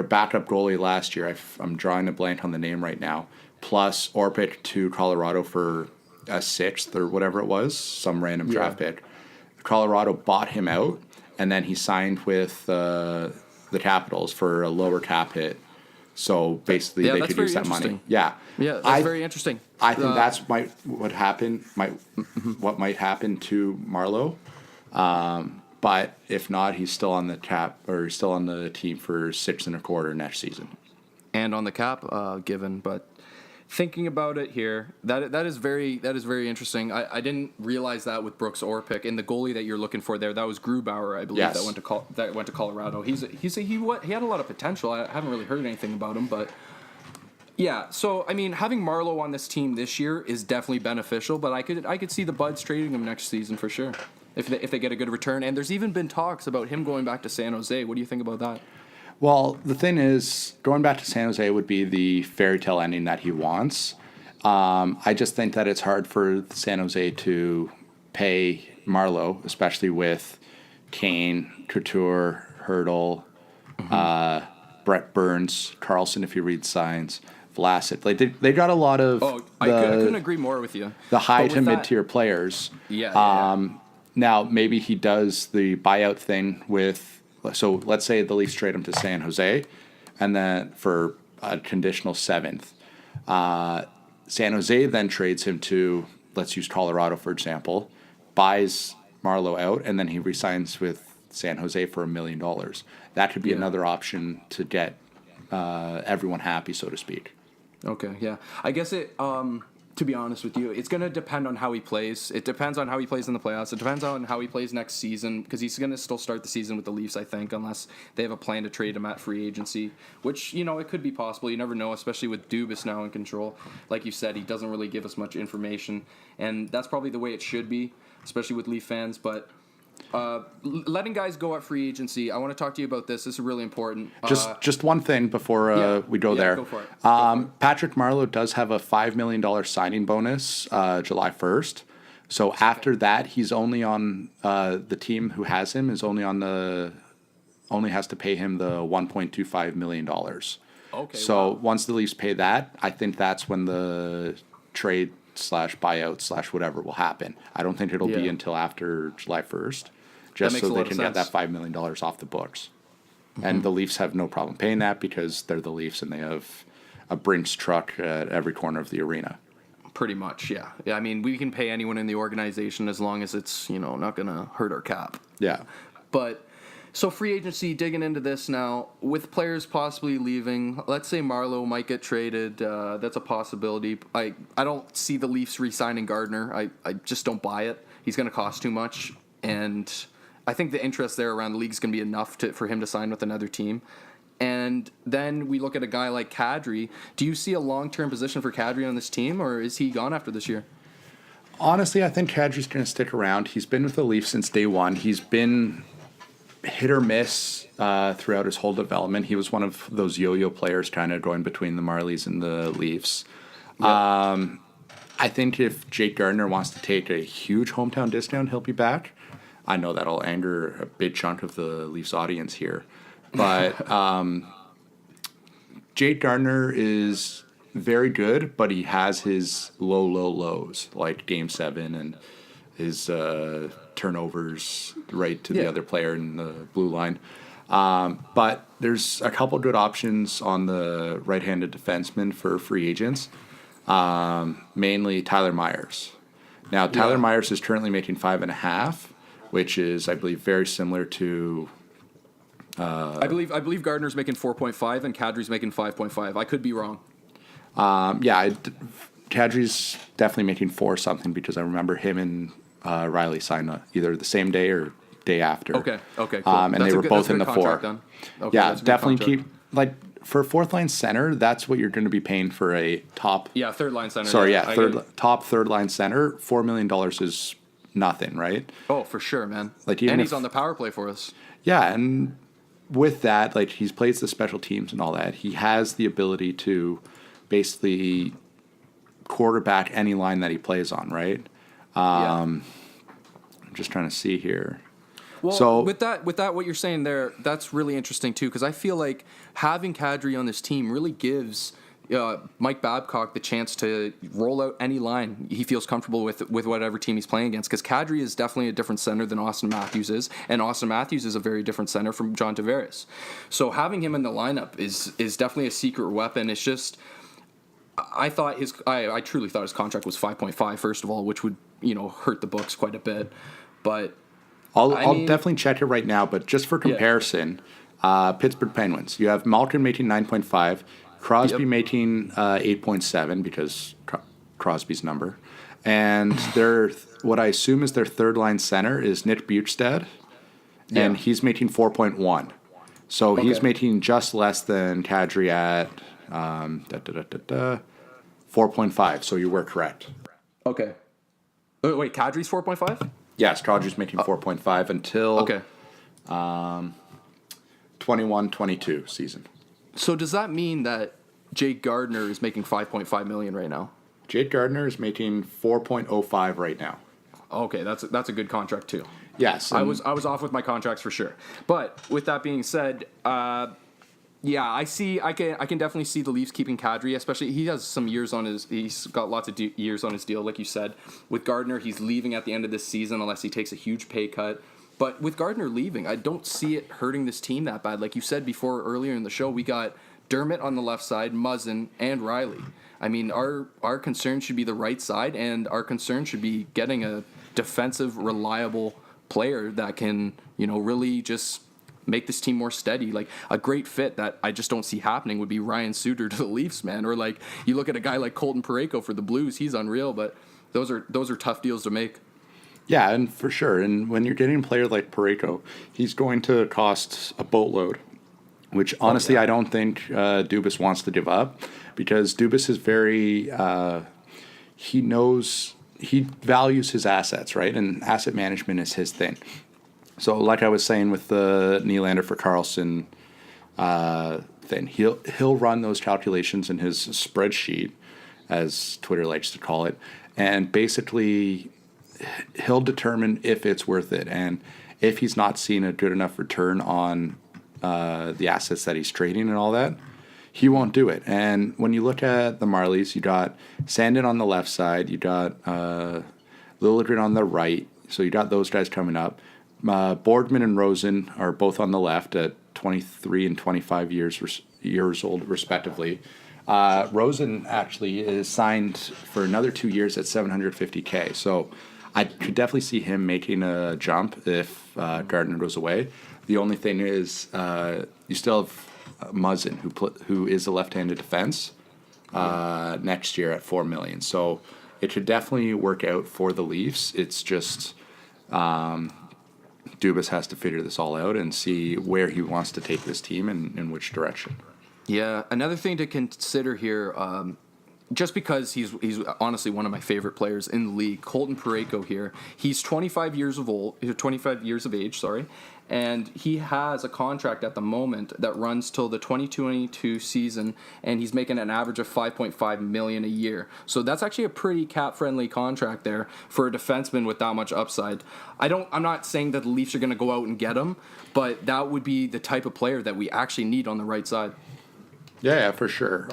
backup goalie last year. I'm drawing a blank on the name right now. Plus Orpik to Colorado for a sixth or whatever it was, some random draft pick. Colorado bought him out, and then he signed with the Capitals for a lower cap hit. So basically, they could use that money. Yeah, that's very interesting. I think that's what might happen to Marleau. But if not, he's still on the cap, or he's still on the team for $6.25 next season. And on the cap, given. But thinking about it here, that is very interesting. I didn't realize that with Brooks Orpik, and the goalie that you're looking for there, that was Grubauer, I believe, yes. that went to Colorado. He had a lot of potential. I haven't really heard anything about him, but yeah. So I mean, having Marleau on this team this year is definitely beneficial. But I could see the Buds trading him next season for sure if they get a good return. And there's even been talks about him going back to San Jose. What do you think about that? Well, the thing is, going back to San Jose would be the fairy tale ending that he wants. I just think that it's hard for San Jose to pay Marleau, especially with Kane, Couture, Hurdle, Brett Burns, Karlsson, if you read signs, Vlasic. Like they got a lot of. I couldn't agree more with you. The high to mid tier players. Yeah. Now maybe he does the buyout thing with. So let's say the Leafs trade him to San Jose, and then for a conditional seventh. San Jose then trades him to, let's use Colorado for example, buys Marleau out, and then he resigns with San Jose for $1 million. That could be another option to get everyone happy, so to speak. Okay, yeah. I guess to be honest with you, it's going to depend on how he plays. It depends on how he plays in the playoffs. It depends on how he plays next season, because he's going to still start the season with the Leafs, I think, unless they have a plan to trade him at free agency, which, it could be possible. You never know, especially with Dubas now in control. Like you said, he doesn't really give us much information, and that's probably the way it should be, especially with Leaf fans, but letting guys go at free agency, I want to talk to you about this. This is really important. Just one thing before we go there. Go for it. Patrick Marleau does have a $5 million signing bonus July 1st. So after that, he's only on the team who has him is only has to pay him the $1.25 million. Okay. So once the Leafs pay that, I think that's when the trade /buyout / whatever will happen. I don't think it'll be until after July 1st, just so they can get that $5 million off the books. Mm-hmm. And the Leafs have no problem paying that because they're the Leafs and they have a Brinks truck at every corner of the arena. Pretty much, yeah. I mean, we can pay anyone in the organization as long as it's, not going to hurt our cap. Yeah. But So free agency, digging into this now, with players possibly leaving, let's say Marlowe might get traded. That's a possibility. I don't see the Leafs re-signing Gardner. I just don't buy it. He's going to cost too much. And I think the interest there around the league is going to be enough for him to sign with another team. And then we look at a guy like Kadri. Do you see a long-term position for Kadri on this team, or is he gone after this year? Honestly, I think Kadri's going to stick around. He's been with the Leafs since day one. He's been hit or miss throughout his whole development. He was one of those yo-yo players kind of going between the Marlies and the Leafs. Yep. I think if Jake Gardiner wants to take a huge hometown discount, he'll be back. I know that'll anger a big chunk of the Leafs audience here. But Jake Gardiner is very good, but he has his lows, like Game 7 and his turnovers right to the other player in the blue line. But there's a couple good options on the right-handed defenseman for free agents, mainly Tyler Myers. Now, Tyler Myers is currently making 5.5, which is, I believe, very similar to... I believe Gardner's making 4.5 and Kadri's making 5.5. I could be wrong. Kadri's definitely making 4 something because I remember him and Riley signed either the same day or day after. Okay, cool. And they were both in the 4. Okay, yeah, definitely keep for a fourth line center. That's what you're going to be paying for a top. Yeah, third line center. Sorry, top third line center. $4 million is nothing, right? Oh, for sure, man. And he's on the power play for us. Yeah, and with that, he's plays the special teams and all that. He has the ability to basically quarterback any line that he plays on, right? I'm just trying to see here. Well, so with that, what you're saying there, that's really interesting too, because I feel like having Kadri on this team really gives Mike Babcock the chance to roll out any line he feels comfortable with whatever team he's playing against. Because Kadri is definitely a different center than Austin Matthews is, and Austin Matthews is a very different center from John Tavares. So having him in the lineup is definitely a secret weapon. It's just. I truly thought his contract was 5.5, first of all, which would, hurt the books quite a bit. But I'll definitely check it right now, but just for comparison, Pittsburgh Penguins. You have Malkin making 9.5, Crosby making 8.7 because Crosby's number. And what I assume is their third line center is Nick Bjugstad, and he's making 4.1. So he's making just less than Kadri at 4.5. So you were correct. Okay. Wait, Kadri's 4.5? Yes, Kadri's making 4.5 until 21-22 season. So does that mean that Jake Gardiner is making 5.5 million right now? Jake Gardiner is making 4.05 right now. Okay, that's a good contract too. Yes, I was off with my contracts for sure. But with that being said, I can definitely see the Leafs keeping Kadri, especially he has some years on he's got lots of years on his deal, like you said. With Gardiner, he's leaving at the end of this season unless he takes a huge pay cut. But with Gardiner leaving, I don't see it hurting this team that bad. Like you said before earlier in the show, we got Dermott on the left side, Muzzin, and Riley. I mean, our concern should be the right side, and our concern should be getting a defensive, reliable player that can, really just make this team more steady. Like a great fit that I just don't see happening would be Ryan Suter to the Leafs, man. Or like you look at a guy like Colton Parayko for the Blues, he's unreal, but those are tough deals to make. Yeah, and for sure. And when you're getting a player like Parayko, he's going to cost a boatload, which honestly I don't think Dubas wants to give up, because Dubas is very he values his assets, right? And asset management is his thing. So like I was saying with the Nylander for Karlsson thing, he'll run those calculations in his spreadsheet, as Twitter likes to call it, and basically he'll determine if it's worth it. And if he's not seeing a good enough return on the assets that he's trading and all that, he won't do it. And when you look at the Marlies, you got Sandin on the left side, you got Liljegren on the right, so you got those guys coming up. Boardman and Rosen are both on the left at 23 and 25 years old, respectively. Rosen actually is signed for another 2 years at $750K. So I could definitely see him making a jump if Gardiner goes away. The only thing is, you still have Muzzin, who is a left-handed defense, next year at $4 million. So it should definitely work out for the Leafs. It's just Dubas has to figure this all out and see where he wants to take this team and in which direction. Yeah, another thing to consider here, just because he's honestly one of my favorite players in the league, Colton Parayko here. He's 25 years of age, sorry, and he has a contract at the moment that runs till the 2022 season, and he's making an average of $5.5 million a year. So that's actually a pretty cap-friendly contract there for a defenseman with that much upside. I'm not saying that the Leafs are going to go out and get him, but that would be the type of player that we actually need on the right side. Yeah, for sure.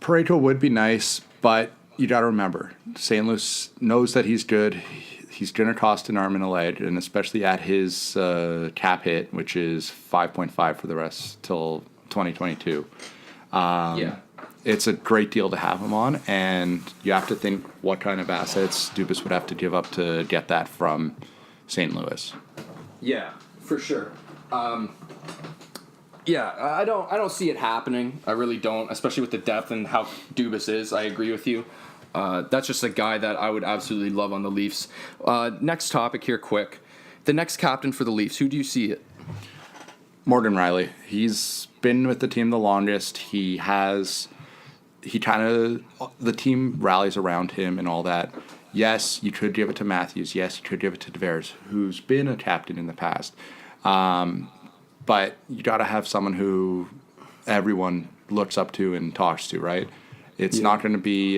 Parayko would be nice, but you got to remember, St. Louis knows that he's good. He's going to cost an arm and a leg, and especially at his cap hit, which is 5.5 for the rest till 2022. It's a great deal to have him on, and you have to think what kind of assets Dubas would have to give up to get that from St. Louis. Yeah, for sure. Yeah, I don't see it happening. I really don't, especially with the depth and how Dubas is. I agree with you. That's just a guy that I would absolutely love on the Leafs. Next topic here, quick. The next captain for the Leafs, who do you see it? Morgan Rielly. He's been with the team the longest. The team rallies around him and all that. Yes, you could give it to Matthews. Yes, you could give it to Tavares, who's been a captain in the past. But you got to have someone who everyone looks up to and talks to, right? It's not going to be.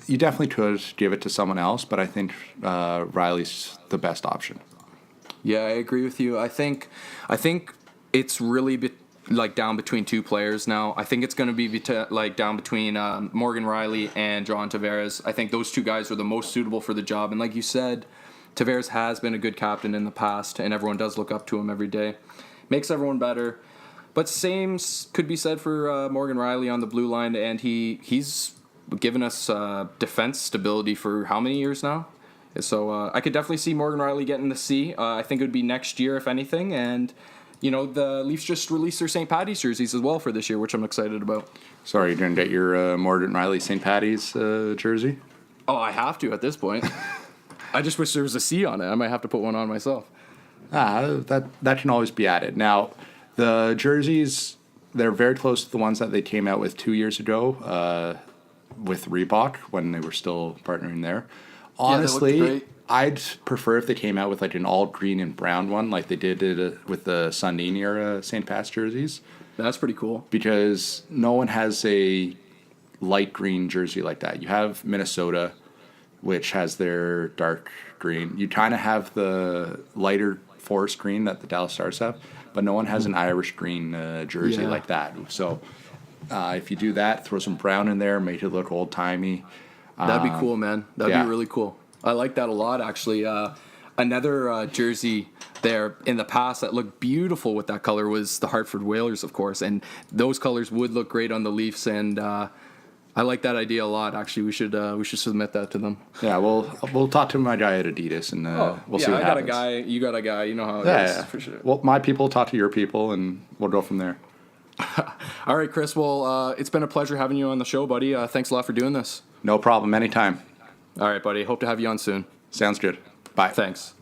You definitely could give it to someone else, but I think Rielly's the best option. Yeah, I agree with you. I think it's really down between two players now. I think it's going to be down between Morgan Rielly and John Tavares. I think those two guys are the most suitable for the job. And like you said, Tavares has been a good captain in the past, and everyone does look up to him every day. Makes everyone better. But same could be said for Morgan Rielly on the blue line, and he's given us defense stability for how many years now? So I could definitely see Morgan Rielly getting the C. I think it would be next year, if anything. And, the Leafs just released their St. Paddy's jerseys as well for this year, which I'm excited about. Sorry, you didn't get your Morgan Rielly St. Paddy's jersey? Oh, I have to at this point. I just wish there was a C on it. I might have to put one on myself. That can always be added. Now, the jerseys, they're very close to the ones that they came out with 2 years ago with Reebok when they were still partnering there. Honestly, I'd prefer if they came out with an all green and brown one like they did with the Sundin era St. Pat's jerseys. That's pretty cool. Because no one has a light green jersey like that. You have Minnesota, which has their dark green. You kind of have the lighter forest green that the Dallas Stars have, but no one has an Irish green jersey like that. So if you do that, throw some brown in there, make it look old-timey. That'd be cool, man. That'd be really cool. I like that a lot, actually. Another jersey there in the past that looked beautiful with that color was the Hartford Whalers, of course, and those colors would look great on the Leafs, and I like that idea a lot. Actually, we should submit that to them. Yeah, we'll talk to my guy at Adidas, and we'll see what happens. I got a guy. You got a guy. You know how it is, for sure. Well, my people talk to your people, and we'll go from there. All right, Chris. Well, it's been a pleasure having you on the show, buddy. Thanks a lot for doing this. No problem. Anytime. All right, buddy. Hope to have you on soon. Sounds good. Bye. Thanks.